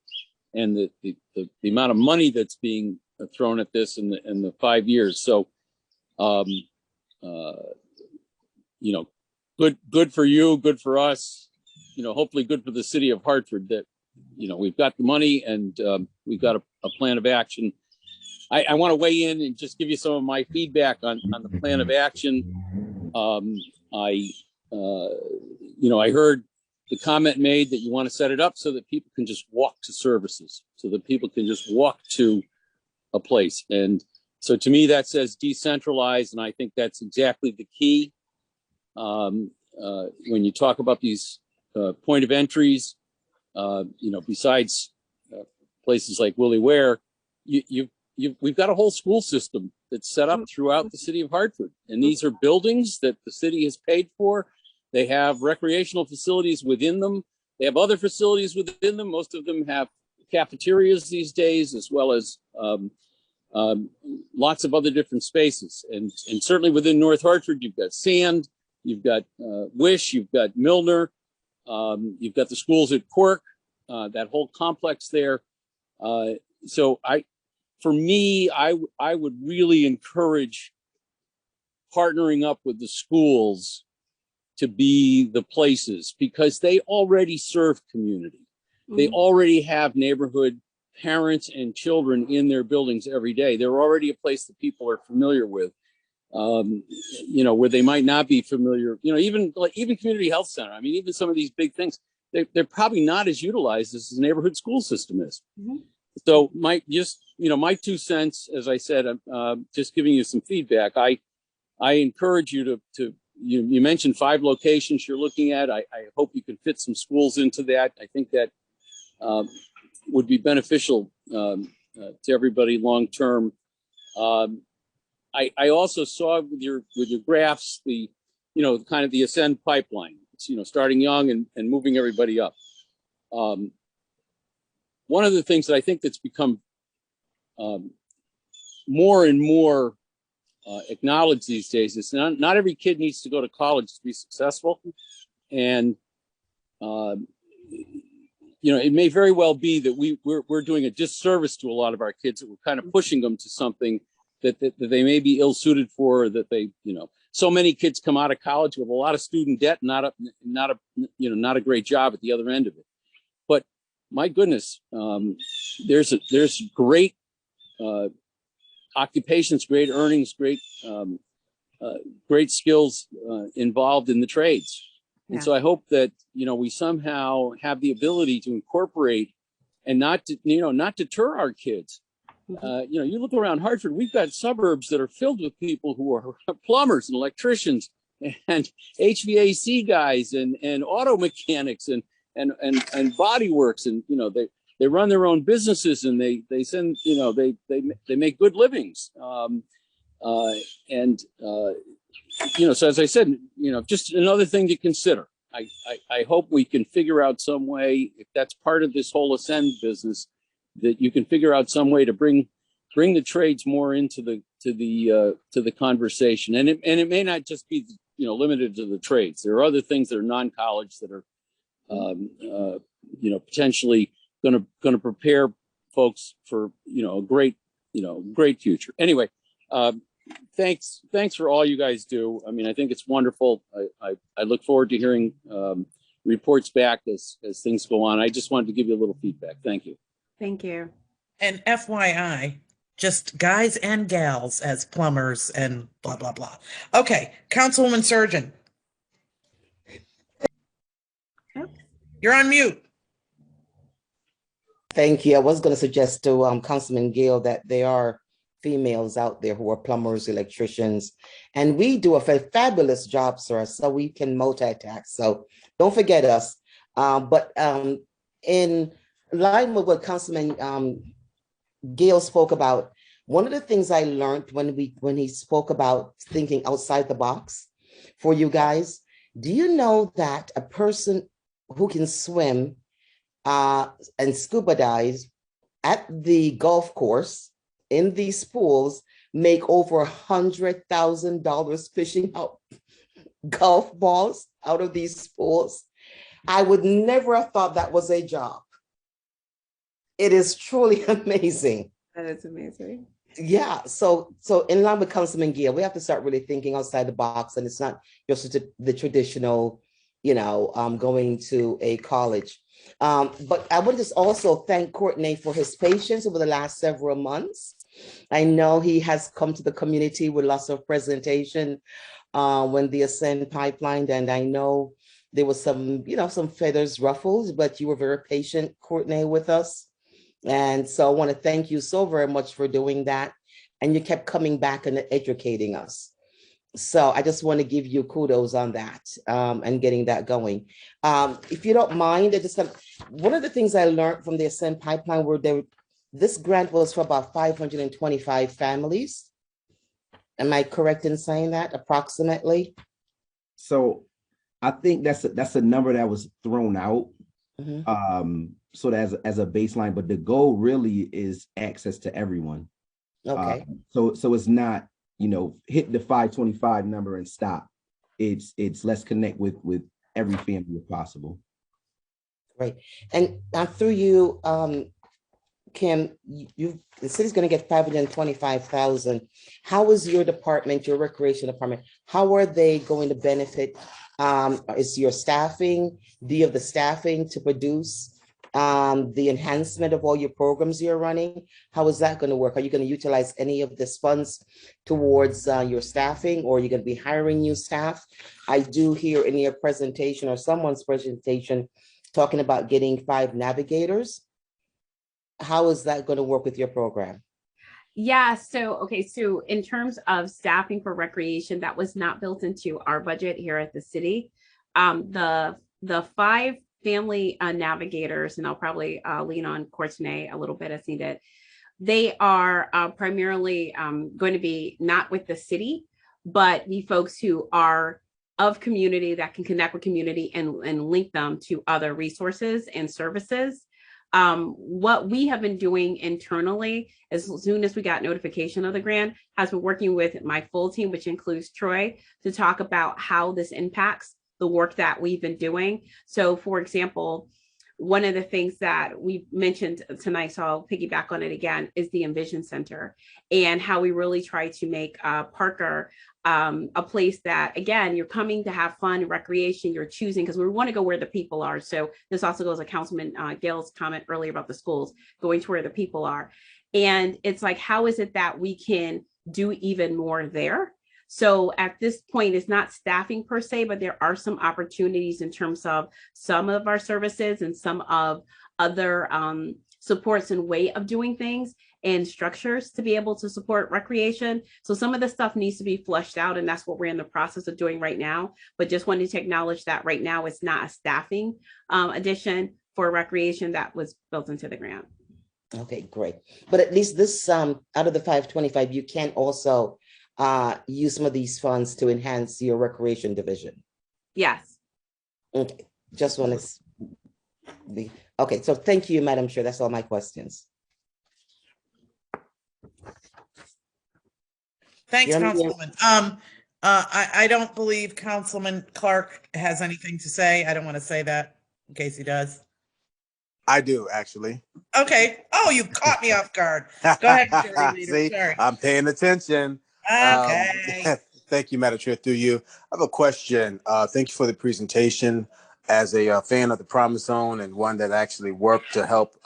and the amount of money that's being thrown at this in the 5 years. So, you know, good for you, good for us, you know, hopefully good for the city of Hartford that, you know, we've got the money and we've got a plan of action. I want to weigh in and just give you some of my feedback on the plan of action. You know, I heard the comment made that you want to set it up so that people can just walk to services, so that people can just walk to a place. And so to me, that says decentralized, and I think that's exactly the key. When you talk about these point of entries, you know, besides places like Willie Ware, we've got a whole school system that's set up throughout the city of Hartford. And these are buildings that the city has paid for. They have recreational facilities within them. They have other facilities within them. Most of them have cafeterias these days, as well as lots of other different spaces. And certainly within North Hartford, you've got Sand, you've got Wish, you've got Milner, you've got the schools at Quirk, that whole complex there. So for me, I would really encourage partnering up with the schools to be the places, because they already serve community. They already have neighborhood parents and children in their buildings every day. They're already a place that people are familiar with, you know, where they might not be familiar, you know, even community health center. I mean, even some of these big things, they're probably not as utilized as the neighborhood school system is. So my 2 cents, as I said, just giving you some feedback. I encourage you to you mentioned 5 locations you're looking at. I hope you can fit some schools into that. I think that would be beneficial to everybody long term. I also saw with your graphs the, you know, kind of the ascend pipeline. It's, you know, starting young and moving everybody up. One of the things that I think that's become more and more acknowledged these days is not every kid needs to go to college to be successful. And, you know, it may very well be that we're doing a disservice to a lot of our kids, that we're kind of pushing them to something that they may be ill-suited for, or that they, you know, so many kids come out of college with a lot of student debt, not a great job at the other end of it. But my goodness, there's great occupations, great earnings, great skills involved in the trades. And so I hope that, you know, we somehow have the ability to incorporate and not deter our kids. You know, you look around Hartford, we've got suburbs that are filled with people who are plumbers and electricians and HVAC guys and auto mechanics and body works. And, you know, they run their own businesses, and they send, you know, they make good livings. You know, so as I said, you know, just another thing to consider. I hope we can figure out some way, if that's part of this whole Ascend business, that you can figure out some way to bring the trades more into the conversation. And it may not just be, you know, limited to the trades. There are other things that are non-college that are, you know, potentially going to prepare folks for, you know, a great future. Anyway, thanks for all you guys do. I mean, I think it's wonderful. I look forward to hearing reports back as things go on. I just wanted to give you a little feedback. Thank you.
Thank you.
And FYI, just guys and gals as plumbers and blah, blah, blah. Okay, Councilwoman Surgeon. You're on mute.
Thank you. I was going to suggest to Councilman Gale that there are females out there who are plumbers, electricians, and we do a fabulous job, sir, so we can multitask. So don't forget us. But in line with what Councilman Gale spoke about, one of the things I learned when he spoke about thinking outside the box for you guys, do you know that a person who can swim and scuba dive at the golf course in these pools make over $100,000 fishing out golf balls out of these pools? I would never have thought that was a job. It is truly amazing.
That is amazing.
Yeah, so in line with Councilman Gill, we have to start really thinking outside the box, and it's not just the traditional, going to a college. But I would just also thank Courtney for his patience over the last several months. I know he has come to the community with lots of presentation when the Ascend pipeline, and I know there was some feathers ruffled, but you were very patient, Courtney, with us. And so I want to thank you so very much for doing that. And you kept coming back and educating us. So I just want to give you kudos on that and getting that going. If you don't mind, one of the things I learned from the Ascend pipeline were this grant was for about 525 families. Am I correct in saying that approximately?
So I think that's a number that was thrown out. Sort of as a baseline, but the goal really is access to everyone.
Okay.
So it's not, hit the 525 number and stop. It's let's connect with every family if possible.
Right. And through you, Kim, the city's going to get 525,000. How is your department, your recreation department, how are they going to benefit? Is your staffing, do you have the staffing to produce the enhancement of all your programs you're running? How is that going to work? Are you going to utilize any of this funds towards your staffing, or are you going to be hiring new staff? I do hear in your presentation or someone's presentation talking about getting 5 navigators. How is that going to work with your program?
Yeah, so in terms of staffing for recreation, that was not built into our budget here at the city. The 5 family navigators, and I'll probably lean on Courtney a little bit as needed. They are primarily going to be not with the city, but the folks who are of community that can connect with community and link them to other resources and services. What we have been doing internally, as soon as we got notification of the grant, has been working with my full team, which includes Troy, to talk about how this impacts the work that we've been doing. So for example, one of the things that we mentioned tonight, so I'll piggyback on it again, is the Envision Center and how we really try to make Parker a place that, again, you're coming to have fun and recreation, you're choosing, because we want to go where the people are. So this also goes to Councilman Gale's comment earlier about the schools, going to where the people are. And it's like, how is it that we can do even more there? So at this point, it's not staffing per se, but there are some opportunities in terms of some of our services and some of other supports and way of doing things and structures to be able to support recreation. So some of the stuff needs to be flushed out, and that's what we're in the process of doing right now. But just wanted to acknowledge that right now it's not a staffing addition for recreation that was built into the grant.
Okay, great. But at least this, out of the 525, you can also use some of these funds to enhance your recreation division.
Yes.
Okay, just want to be, okay, so thank you, Madam Chair. That's all my questions.
Thanks, Councilwoman. I don't believe Councilman Clark has anything to say. I don't want to say that in case he does.
I do, actually.
Okay. Oh, you caught me off guard. Go ahead, Majority Leader.
See,
sorry.
I'm paying attention.
Okay.
Thank you, Madam Chair. Through you, I have a question. Thank you for the presentation. As a fan of the Promise Zone and one that actually worked to help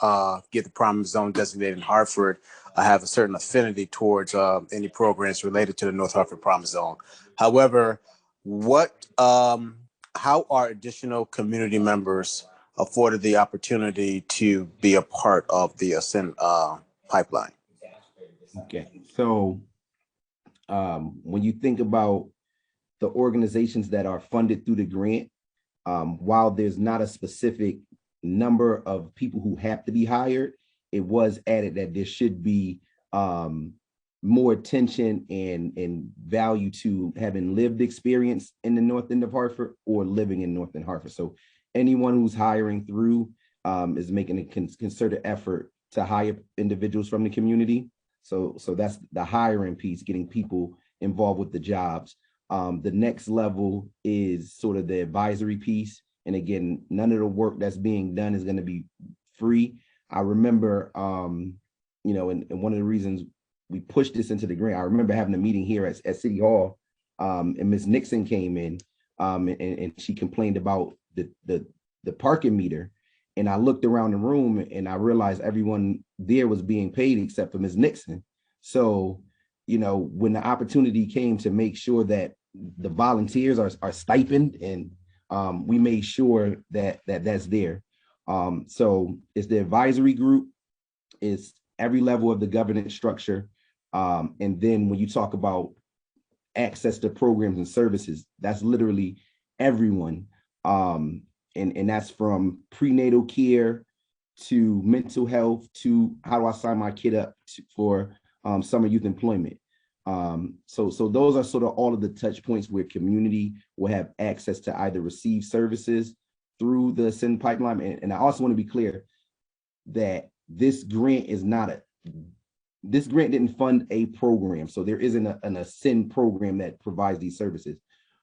get the Promise Zone designated in Hartford, I have a certain affinity towards any programs related to the North Hartford Promise Zone. However, how are additional community members afforded the opportunity to be a part of the Ascend pipeline?
Okay, so when you think about the organizations that are funded through the grant, while there's not a specific number of people who have to be hired, it was added that there should be more attention and value to having lived experience in the North End of Hartford or living in North End Hartford. So anyone who's hiring through is making a concerted effort to hire individuals from the community. So that's the hiring piece, getting people involved with the jobs. The next level is sort of the advisory piece, And again, none of the work that's being done is going to be free. I remember, you know, and one of the reasons we pushed this into the grant, I remember having a meeting here at City Hall, and Ms. Nixon came in, and she complained about the parking meter. And I looked around the room and I realized everyone there was being paid except for Ms. Nixon. So, you know, when the opportunity came to make sure that the volunteers are stipend, and we made sure that that's there. So it's the advisory group, it's every level of the governance structure. And then when you talk about access to programs and services, that's literally everyone. And that's from prenatal care to mental health to how do I sign my kid up for summer youth employment. So those are sort of all of the touch points where community will have access to either receive services through the Ascend pipeline. And I also want to be clear that this grant is not this grant didn't fund a program. So there isn't an Ascend program that provides these services.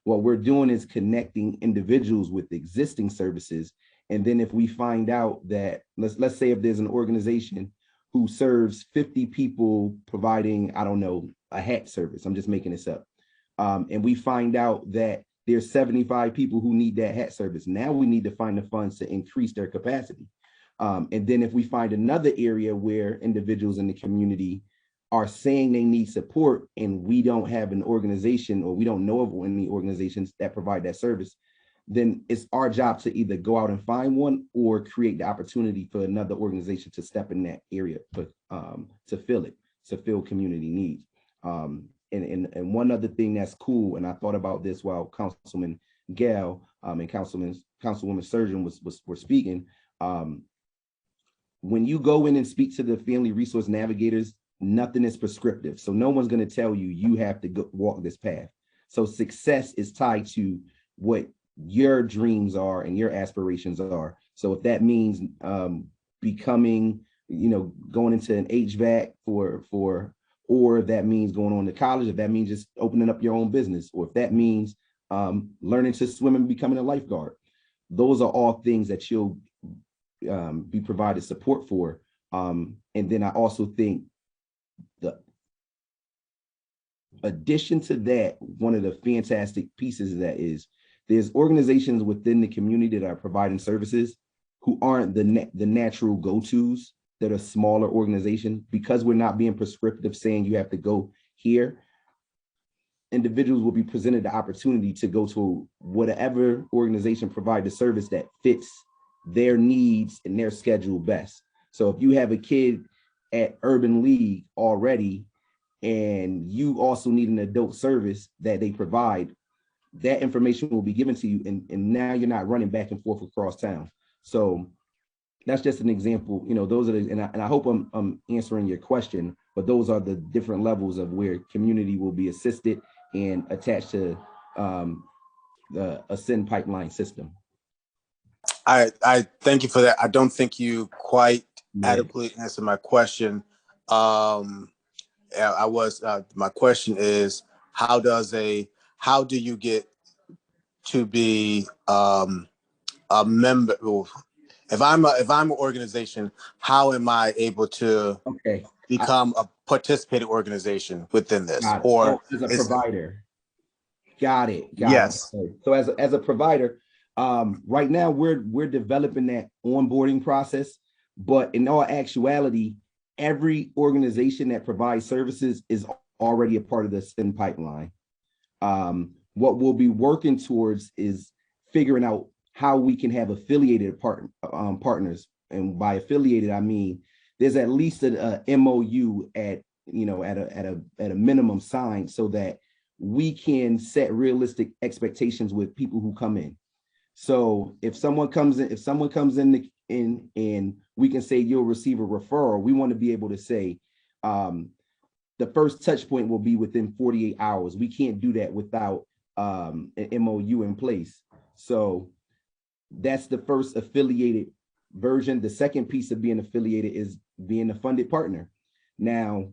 What we're doing is connecting individuals with existing services. And then if we find out that, let's say if there's an organization who serves 50 people providing, I don't know, a hat service, I'm just making this up. And we find out that there's 75 people who need that hat service. Now we need to find the funds to increase their capacity. And then if we find another area where individuals in the community are saying they need support and we don't have an organization or we don't know of any organizations that provide that service, then it's our job to either go out and find one or create the opportunity for another organization to step in that area to fill community needs. And one other thing that's cool, and I thought about this while Councilman Gale and Councilwoman Surgeon were speaking. When you go in and speak to the family resource navigators, nothing is prescriptive. So no one's going to tell you have to go walk this path. So success is tied to what your dreams are and your aspirations are. So if that means becoming, you know, going into an HVAC or if that means going on to college, if that means just opening up your own business, or if that means learning to swim and becoming a lifeguard, those are all things that you'll be provided support for. And then I also think the addition to that, one of the fantastic pieces of that is there's organizations within the community that are providing services who aren't the natural go-tos, that are smaller organizations, because we're not being prescriptive saying you have to go here. Individuals will be presented the opportunity to go to whatever organization provide the service that fits their needs and their schedule best. So if you have a kid at Urban League already, and you also need an adult service that they provide, that information will be given to you, and now you're not running back and forth across town. So that's just an example. You know, those are the, and I hope I'm answering your question, but those are the different levels of where community will be assisted and attached to the Ascend pipeline system.
I thank you for that. I don't think you quite adequately answered my question. My question is, how do you get to be a member? If I'm an organization, how am I able to become a participating organization within this? Or
as a provider? Got it.
Yes.
So as a provider, right now we're developing that onboarding process, but in all actuality, every organization that provides services is already a part of the Ascend pipeline. What we'll be working towards is figuring out how we can have affiliated partners. And by affiliated, I mean, there's at least a MOU at a minimum signed so that we can set realistic expectations with people who come in. So if someone comes in and we can say you'll receive a referral, we want to be able to say the first touch point will be within 48 hours. We can't do that without an MOU in place. So that's the first affiliated version. The second piece of being affiliated is being a funded partner. Now,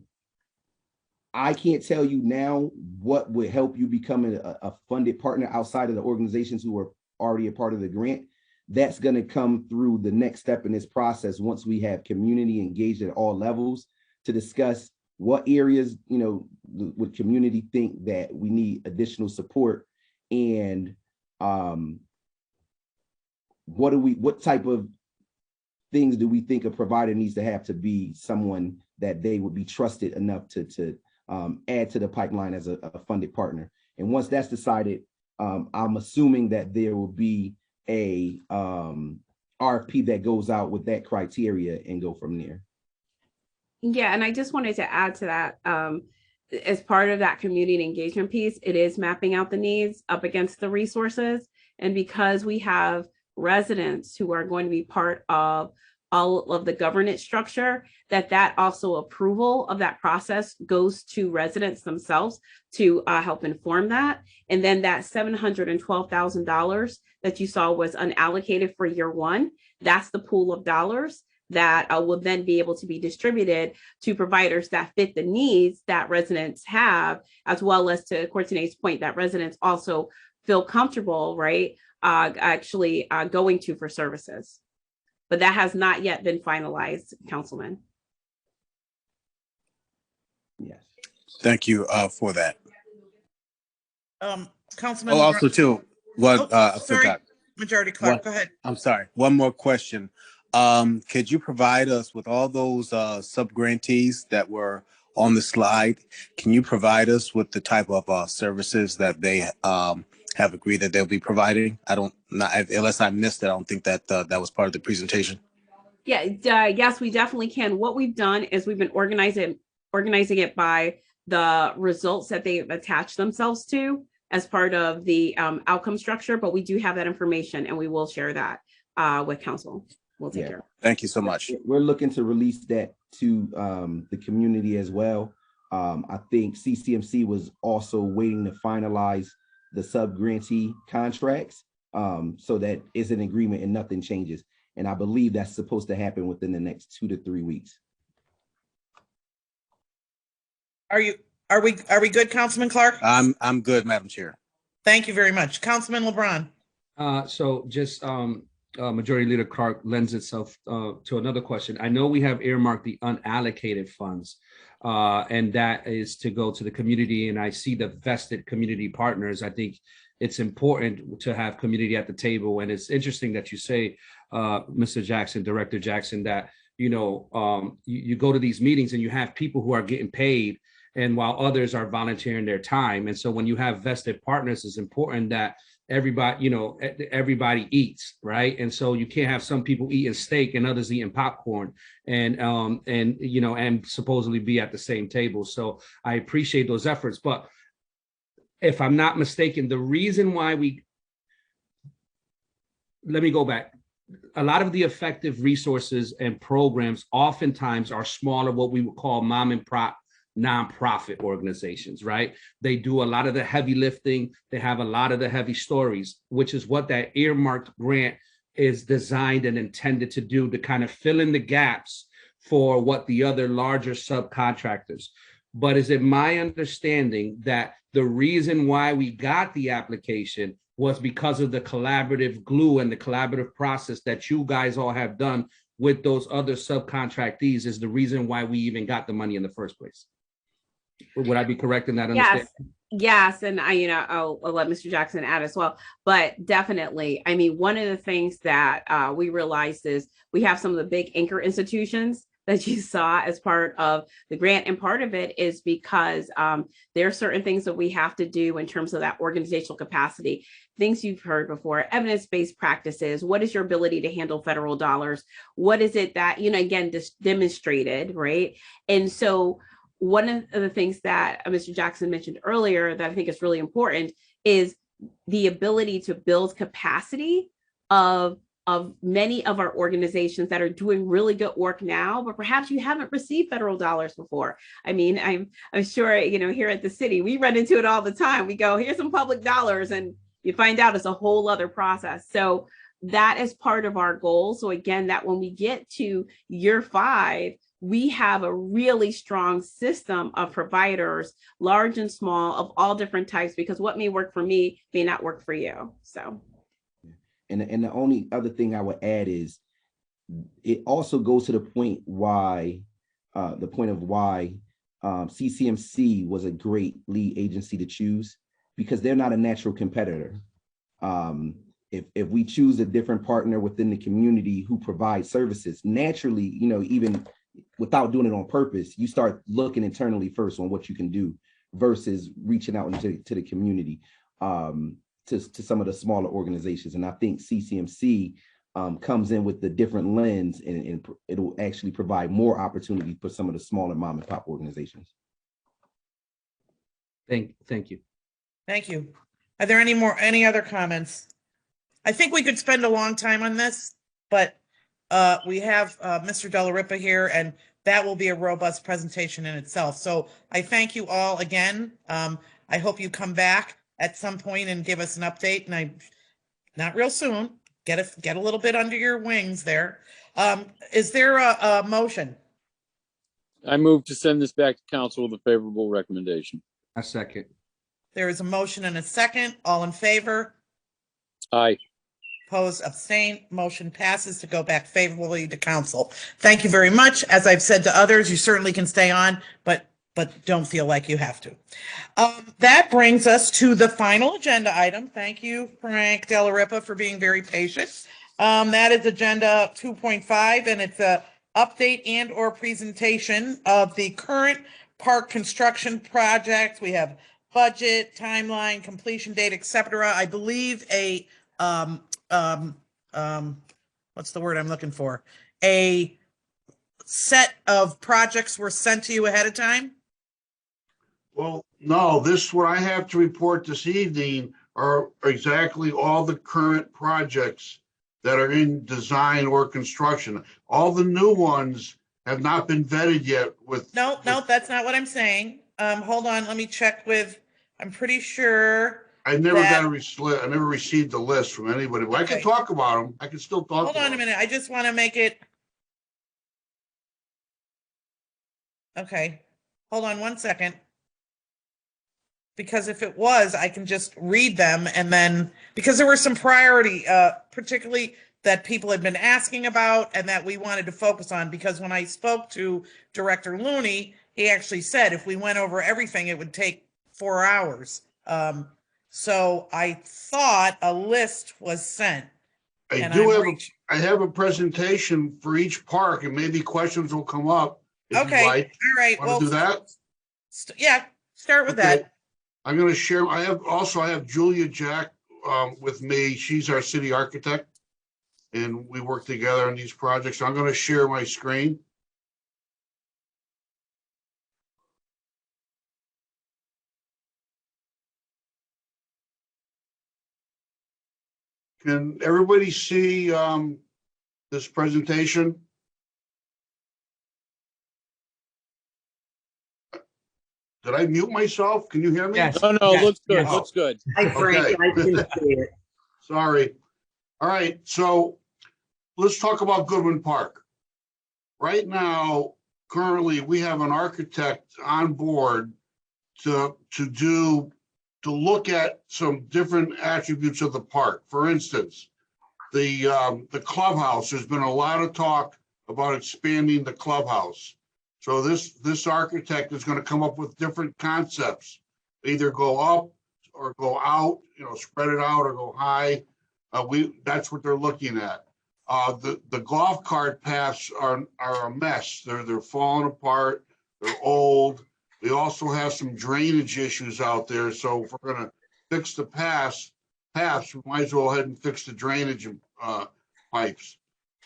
I can't tell you now what would help you become a funded partner outside of the organizations who are already a part of the grant, That's going to come through the next step in this process once we have community engaged at all levels to discuss what areas, would community think that we need additional support, and what type of things do we think a provider needs to have to be someone that they would be trusted enough to add to the pipeline as a funded partner. And once that's decided, I'm assuming that there will be a RFP that goes out with that criteria and go from there.
Yeah, and I just wanted to add to that, as part of that community engagement piece, it is mapping out the needs up against the resources. And because we have residents who are going to be part of all of the governance structure, that also approval of that process goes to residents themselves to help inform that. And then that $712,000 that you saw was unallocated for year one. That's the pool of dollars that will then be able to be distributed to providers that fit the needs that residents have, as well as, to Courtney's point, that residents also feel comfortable, right, actually going to for services. But that has not yet been finalized, Councilman.
Yes.
Thank you for that.
Councilman.
Oh, also too, I
sorry,
forgot.
Majority Clerk, go ahead.
I'm sorry. One more question. Could you provide us with all those sub-grantees that were on the slide? Can you provide us with the type of services that they have agreed that they'll be providing? Unless I missed it, I don't think that that was part of the presentation.
Yeah, yes, we definitely can. What we've done is we've been organizing it by the results that they've attached themselves to as part of the outcome structure, but we do have that information and we will share that with council. We'll take care.
Thank you so much.
We're looking to release that to the community as well. I think CCMC was also waiting to finalize the sub-grantee contracts so that it's an agreement and nothing changes. And I believe that's supposed to happen within the next 2 to 3 weeks.
Are we good, Councilman Clark?
I'm good, Madam Chair.
Thank you very much. Councilman LeBron.
So just Majority Leader Clark lends itself to another question. I know we have earmarked the unallocated funds, and that is to go to the community. And I see the vested community partners. I think it's important to have community at the table. And it's interesting that you say, Mr. Jackson, Director Jackson, that, you go to these meetings and you have people who are getting paid, and while others are volunteering their time. And so when you have vested partners, it's important that everybody eats, right? And so you can't have some people eating steak and others eating popcorn and supposedly be at the same table. So I appreciate those efforts. But if I'm not mistaken, the reason why let me go back. A lot of the effective resources and programs oftentimes are smaller, what we would call mom and pop nonprofit organizations, right? They do a lot of the heavy lifting. They have a lot of the heavy stories, which is what that earmarked grant is designed and intended to do, to kind of fill in the gaps for what the other larger subcontractors. But is it my understanding that the reason why we got the application was because of the collaborative glue and the collaborative process that you guys all have done with those other subcontractees is the reason why we even got the money in the first place? Would I be correct in that understanding?
Yes, and I'll let Mr. Jackson add as well. But definitely, I mean, one of the things that we realized is we have some of the big anchor institutions that you saw as part of the grant, and part of it is because there are certain things that we have to do in terms of that organizational capacity. Things you've heard before, evidence-based practices. What is your ability to handle federal dollars? What is it that, again, just demonstrated, right? And so one of the things that Mr. Jackson mentioned earlier that I think is really important is the ability to build capacity of many of our organizations that are doing really good work now, but perhaps you haven't received federal dollars before. I mean, I'm sure, here at the city, we run into it all the time. We go, here's some public dollars, and you find out it's a whole other process. So that is part of our goal. So again, that when we get to year 5, we have a really strong system of providers, large and small, of all different types, because what may work for me may not work for you. So.
And the only other thing I would add is it also goes to the point why CCMC was a great lead agency to choose, because they're not a natural competitor. If we choose a different partner within the community who provides services, naturally, even without doing it on purpose, you start looking internally first on what you can do versus reaching out into the community, to some of the smaller organizations. And I think CCMC comes in with the different lens, and it'll actually provide more opportunity for some of the smaller mom and pop organizations.
Thank you.
Thank you. Are there any other comments? I think we could spend a long time on this, but we have Mr. Della Ripa here, and that will be a robust presentation in itself. So I thank you all again. I hope you come back at some point and give us an update, and not real soon. Get a little bit under your wings there. Is there a motion?
I move to send this back to council with a favorable recommendation.
A second.
There is a motion and a second. All in favor?
Aye.
Opposed, abstained, motion passes to go back favorably to council. Thank you very much. As I've said to others, you certainly can stay on, but don't feel like you have to. That brings us to the final agenda item. Thank you, Frank Della Ripa, for being very patient. That is agenda 2.5, and it's a update and or presentation of the current park construction project. We have budget, timeline, completion date, etc. I believe what's the word I'm looking for? A set of projects were sent to you ahead of time?
Well, no, what I have to report this evening are exactly all the current projects that are in design or construction. All the new ones have not been vetted yet with.
No, that's not what I'm saying. Hold on, let me check with, I'm pretty sure.
I never I never received the list from anybody. Well,
Okay.
I can talk about them. I can still talk
Hold
about
on a
them.
minute, I just want to make it. Okay, hold on one second. Because if it was, I can just read them, and then, because there were some priority, particularly that people had been asking about and that we wanted to focus on, because when I spoke to Director Looney, he actually said if we went over everything, it would take 4 hours. So I thought a list was sent.
I have a presentation for each park, and maybe questions will come up.
Okay, all right.
Want to do that?
Yeah, start with that.
I'm going to share. I have Julia Jack with me. She's our city architect, and we work together on these projects. So I'm going to share my screen. Can everybody see this presentation? Did I mute myself? Can you hear me?
Yes.
No,
Yes.
looks good.
Yes.
Looks good.
Hi, Frank.
Okay.
I can see it.
Sorry. All right. So let's talk about Goodwin Park. Right now, currently, we have an architect on board to look at some different attributes of the park. For instance, the clubhouse. There's been a lot of talk about expanding the clubhouse. So this architect is going to come up with different concepts, either go up or go out, spread it out or go high. That's what they're looking at. The golf cart paths are a mess. They're falling apart. They're old. We also have some drainage issues out there. So if we're going to fix the paths, we might as well go ahead and fix the drainage pipes.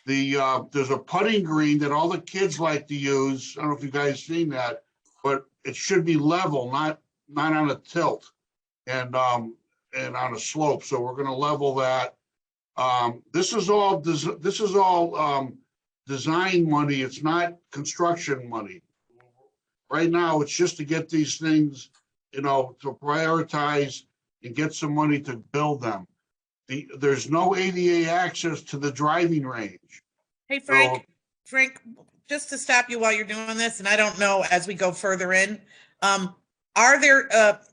There's a putting green that all the kids like to use. I don't know if you guys seen that, but it should be level, not on a tilt and on a slope. So we're going to level that. This is all design money. It's not construction money. Right now, it's just to get these things, to prioritize and get some money to build them. There's no ADA access to the driving range.
Hey, Frank, just to stop you while you're doing this, and I don't know as we go further in, are there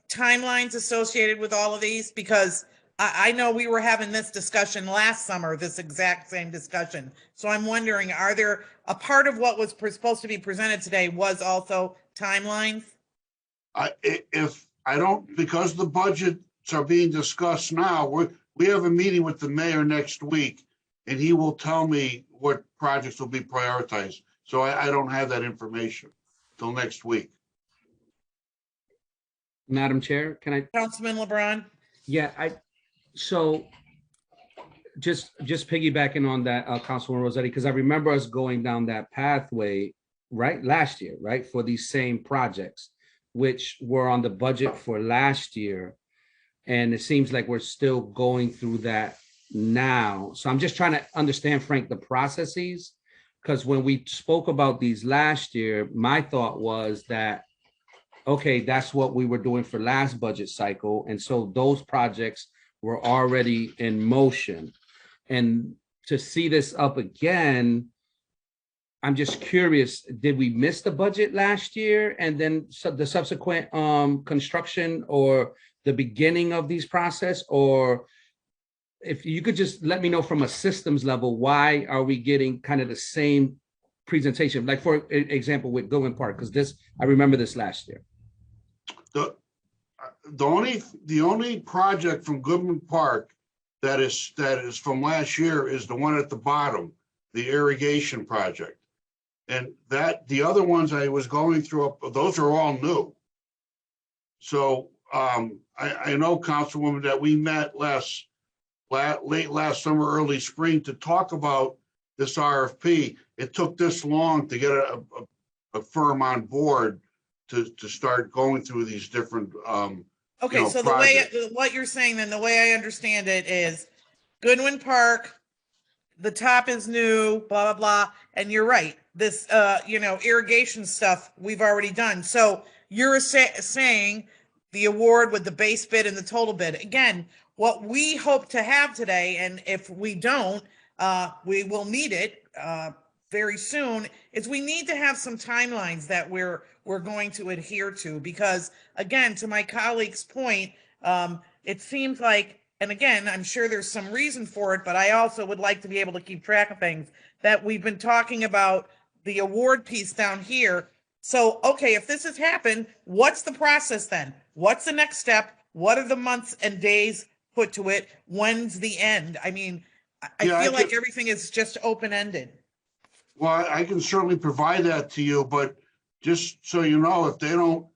timelines associated with all of these? Because I know we were having this discussion last summer, this exact same discussion. So I'm wondering, are there a part of what was supposed to be presented today was also timelines?
Because the budgets are being discussed now, we have a meeting with the mayor next week, and he will tell me what projects will be prioritized. So I don't have that information till next week.
Madam Chair, can I?
Councilman LeBron?
Yeah, so just piggybacking on that, Councilwoman Rossetti, because I remember us going down that pathway, right, last year, right, for these same projects, which were on the budget for last year. And it seems like we're still going through that now. So I'm just trying to understand, Frank, the processes, because when we spoke about these last year, my thought was that, okay, that's what we were doing for last budget cycle. And so those projects were already in motion. And to see this up again, I'm just curious, did we miss the budget last year and then the subsequent construction or the beginning of these process? Or if you could just let me know from a systems level, why are we getting kind of the same presentation? Like, for example, with Goodwin Park, because this, I remember this last year.
The only project from Goodman Park that is from last year is the one at the bottom, the irrigation project. And the other ones I was going through, those are all new. So I know, Councilwoman, that we met late last summer, early spring to talk about this RFP. It took this long to get a firm on board to start going through these different
okay, so projects. The way what you're saying then, the way I understand it is Goodwin Park, the top is new, blah blah blah, and you're right. This irrigation stuff we've already done. So you're saying the award with the base bid and the total bid. Again, what we hope to have today, and if we don't, we will need it very soon, is we need to have some timelines that we're going to adhere to, because again, to my colleague's point, it seems like, and again, I'm sure there's some reason for it, but I also would like to be able to keep track of things, that we've been talking about the award piece down here. So, okay, if this has happened, what's the process then? What's the next step? What are the months and days put to it? When's the end? I mean, I feel like everything is just open-ended.
Well, I can certainly provide that to you, but just so you know, if they don't,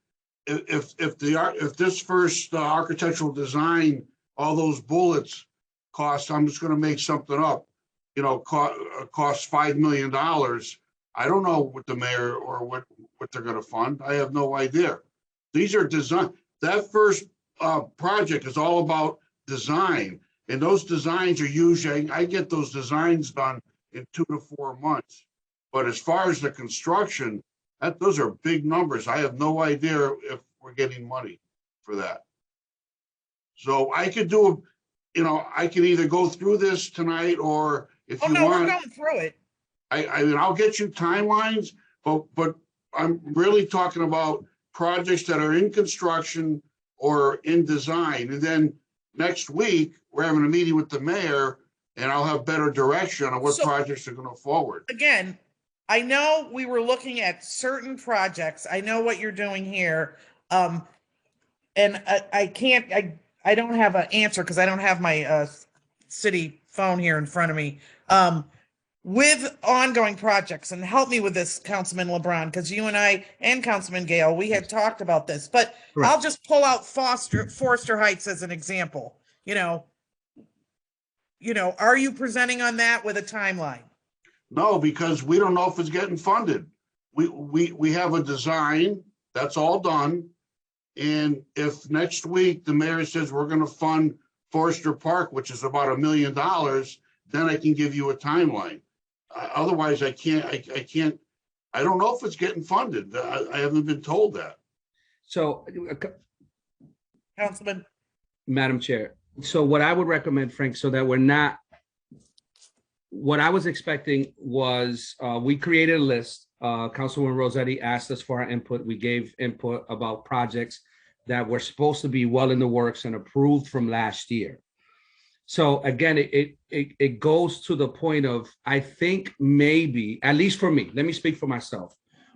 if this first architectural design, all those bullets cost, I'm just going to make something up, cost $5 million. I don't know what the mayor or what they're going to fund. I have no idea. These are design. That first project is all about design, and those designs are usually, I get those designs done in 2 to 4 months. But as far as the construction, those are big numbers. I have no idea if we're getting money for that. So I could do, I can either go through this tonight, or if you want.
We're going through it.
I mean, I'll get you timelines, but I'm really talking about projects that are in construction or in design. And then next week, we're having a meeting with the mayor, and I'll have better direction on what projects are going to forward.
Again, I know we were looking at certain projects. I know what you're doing here. And I don't have an answer because I don't have my city phone here in front of me. With ongoing projects, and help me with this, Councilman LeBron, because you and I and Councilman Gale, we had talked about this, but right. I'll just pull out Forster Heights as an example. Are you presenting on that with a timeline?
No, because we don't know if it's getting funded. We have a design that's all done. And if next week the mayor says we're going to fund Forster Park, which is about $1 million, then I can give you a timeline. Otherwise, I can't. I don't know if it's getting funded. I haven't been told that.
So,
Councilman,
Madam Chair. So what I would recommend, Frank, so that we're not, what I was expecting was we created a list. Councilwoman Rossetti asked us for our input. We gave input about projects that were supposed to be well in the works and approved from last year. So again, it goes to the point of, I think maybe, at least for me, let me speak for myself.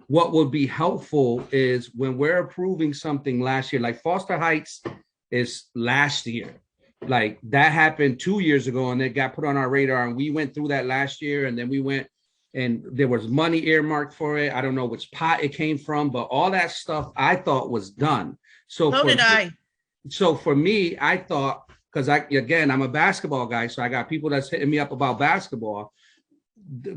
What would be helpful is when we're approving something last year, like Foster Heights is last year. Like that happened 2 years ago and it got put on our radar and we went through that last year, and then we went and there was money earmarked for it. I don't know which pot it came from, but all that stuff I thought was done. So for me, I thought, because I'm a basketball guy, so I got people that's hitting me up about basketball.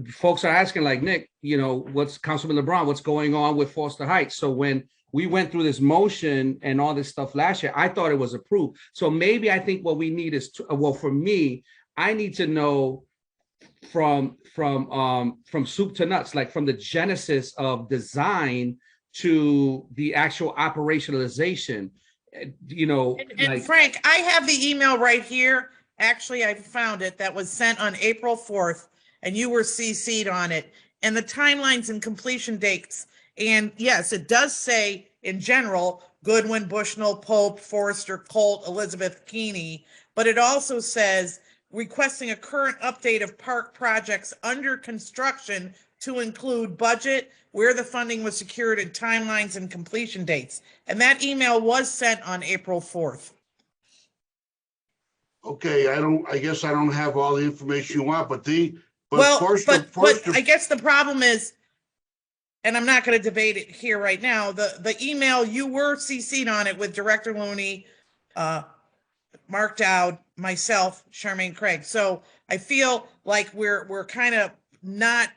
Folks are asking like, Nick, what's Councilman LeBron, what's going on with Foster Heights? So when we went through this motion and all this stuff last year, I thought it was approved. So maybe I think what we need is, for me, I need to know from soup to nuts, like from the genesis of design to the actual operationalization.
And Frank, I have the email right here. Actually, I found it, that was sent on April 4th, and you were CC'd on it, and the timelines and completion dates. And yes, it does say in general, Goodwin, Bushnell, Pope, Forrester, Colt, Elizabeth, Keeney, but it also says requesting a current update of park projects under construction to include budget, where the funding was secured, and timelines and completion dates. And that email was sent on April 4th.
Okay, I guess I don't have all the information you want, but I
guess the problem is, and I'm not going to debate it here right now, the email, you were CC'd on it with Director Looney, Mark Dowd, myself, Charmaine Craig. So I feel like we're kind of not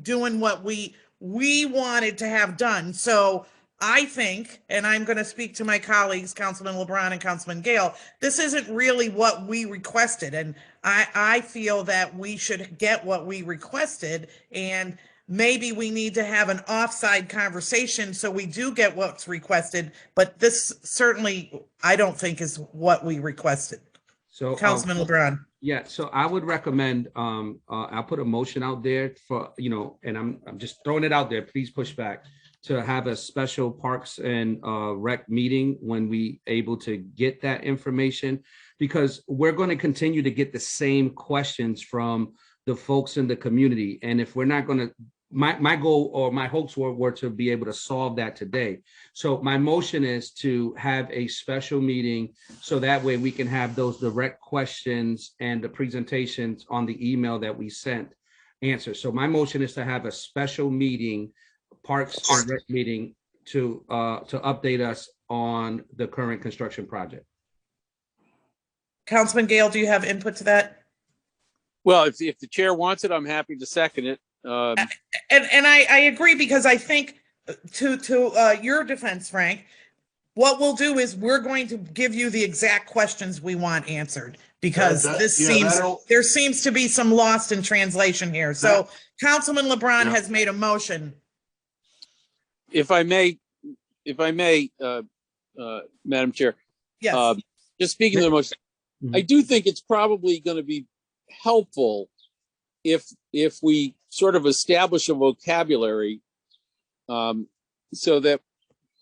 doing what we wanted to have done. So I think, and I'm going to speak to my colleagues, Councilman LeBron and Councilman Gale, this isn't really what we requested. And I feel that we should get what we requested, and maybe we need to have an offside conversation so we do get what's requested. But this certainly, I don't think, is what we requested. So Councilman LeBron.
Yeah, so I would recommend, I'll put a motion out there for, and I'm just throwing it out there, please push back, to have a special Parks and Rec meeting when we able to get that information, because we're going to continue to get the same questions from the folks in the community. And if we're not going to, my goal or my hopes were to be able to solve that today. So my motion is to have a special meeting so that way we can have those direct questions and the presentations on the email that we sent answered. So my motion is to have a special meeting, Parks and Rec meeting, to update us on the current construction project.
Councilman Gale, do you have input to that?
Well, if the chair wants it, I'm happy to second it.
And I agree, because I think to your defense, Frank, what we'll do is we're going to give you the exact questions we want answered, because there seems to be some lost in translation here. So Councilman LeBron has made a motion.
If I may, Madam Chair.
Yes.
Just speaking of the motion, I do think it's probably going to be helpful if we sort of establish a vocabulary so that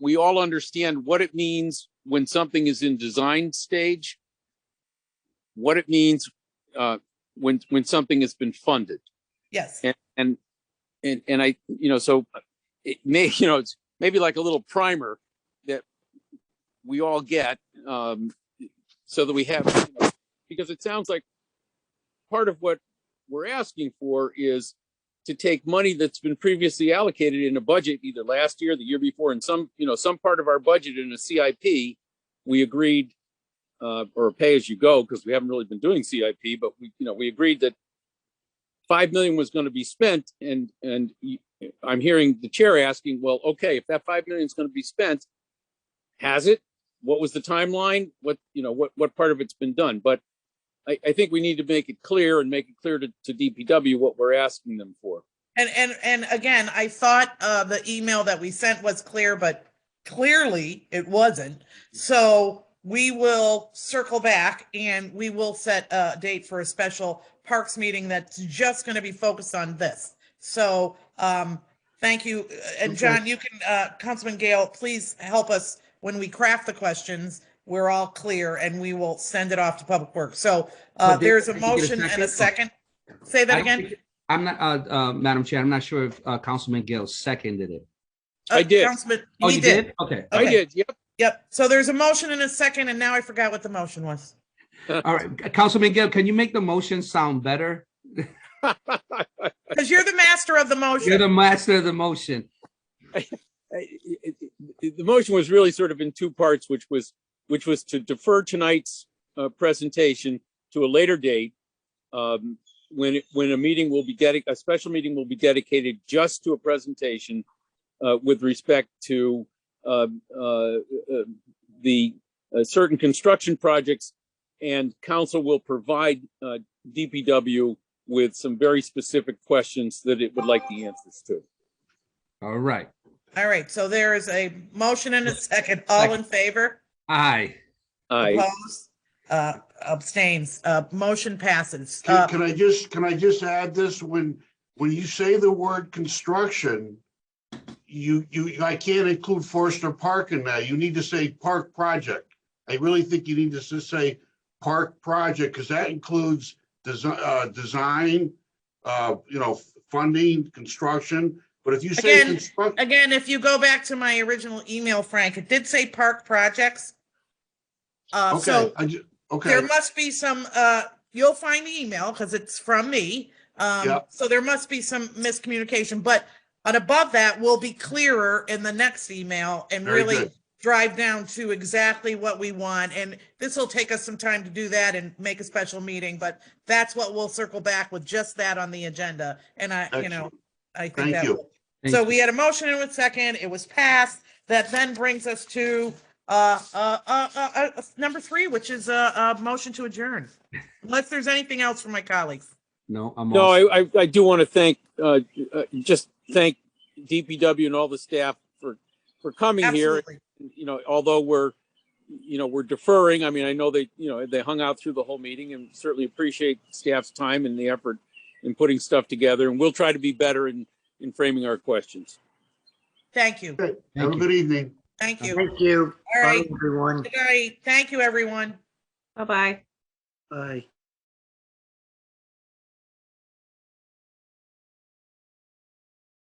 we all understand what it means when something is in design stage, what it means when something has been funded.
Yes.
And I, so it may, it's maybe like a little primer that we all get so that we have, because it sounds like part of what we're asking for is to take money that's been previously allocated in a budget, either last year, the year before, and some part of our budget in a CIP, we agreed, or pay as you go, because we haven't really been doing CIP, but we agreed that $5 million was going to be spent, and I'm hearing the chair asking, well, okay, if that $5 million is going to be spent, has it? What was the timeline? What part of it's been done? But I think we need to make it clear to DPW what we're asking them for.
And again, I thought the email that we sent was clear, but clearly it wasn't. So we will circle back and we will set a date for a special Parks meeting that's just going to be focused on this. So thank you. And John, you can, Councilman Gale, please help us when we craft the questions. we're all clear and we will send it off to Public Works. So
But did-
there's a
did you get a
motion and a
second?
second. Say that
I don't
again.
think- I'm not, Madam Chair, I'm not sure if Councilman Gill seconded it.
I did.
Councilman,
Oh,
he
you
did.
did? Okay.
I did. Yep.
Yep. So there's a motion and a second, and now I forgot what the motion was.
All right, Councilman Gill, can you make the motion sound better?
Because you're the master of the motion.
You're the master of the motion.
The motion was really sort of in two parts, which was to defer tonight's presentation to a later date, when a meeting will be a special meeting will be dedicated just to a presentation with respect to the certain construction projects, and council will provide DPW with some very specific questions that it would like the answers to.
All right.
All right. So there is a motion and a second. All in favor?
Aye.
Aye.
Opposed? Abstains. Motion passes.
Can I just add this? When you say the word construction, I can't include Forster Park in that. You need to say park project. I really think you need to just say park project, because that includes design, funding, construction. But if you say
again, if you go back to my original email, Frank, it did say park projects. So there must be some, you'll find the email because it's from me. So there must be some miscommunication, but above that will be clearer in the next email and really drive down to exactly what we want. And this will take us some time to do that and make a special meeting, but that's what we'll circle back with, just that on the agenda. And I think that will. So we had a motion and a second, it was passed. That then brings us to number 3, which is a motion to adjourn. Unless there's anything else from my colleagues.
No,
I do want to thank thank DPW and all the staff for coming
Absolutely.
here. Although we're deferring. I mean, I know they hung out through the whole meeting, and certainly appreciate staff's time and the effort in putting stuff together. And we'll try to be better in framing our questions.
Thank you.
Have a good evening.
Thank you.
Thank you.
All right.
Bye, everyone.
Good night. Thank you, everyone.
Bye-bye.
Bye.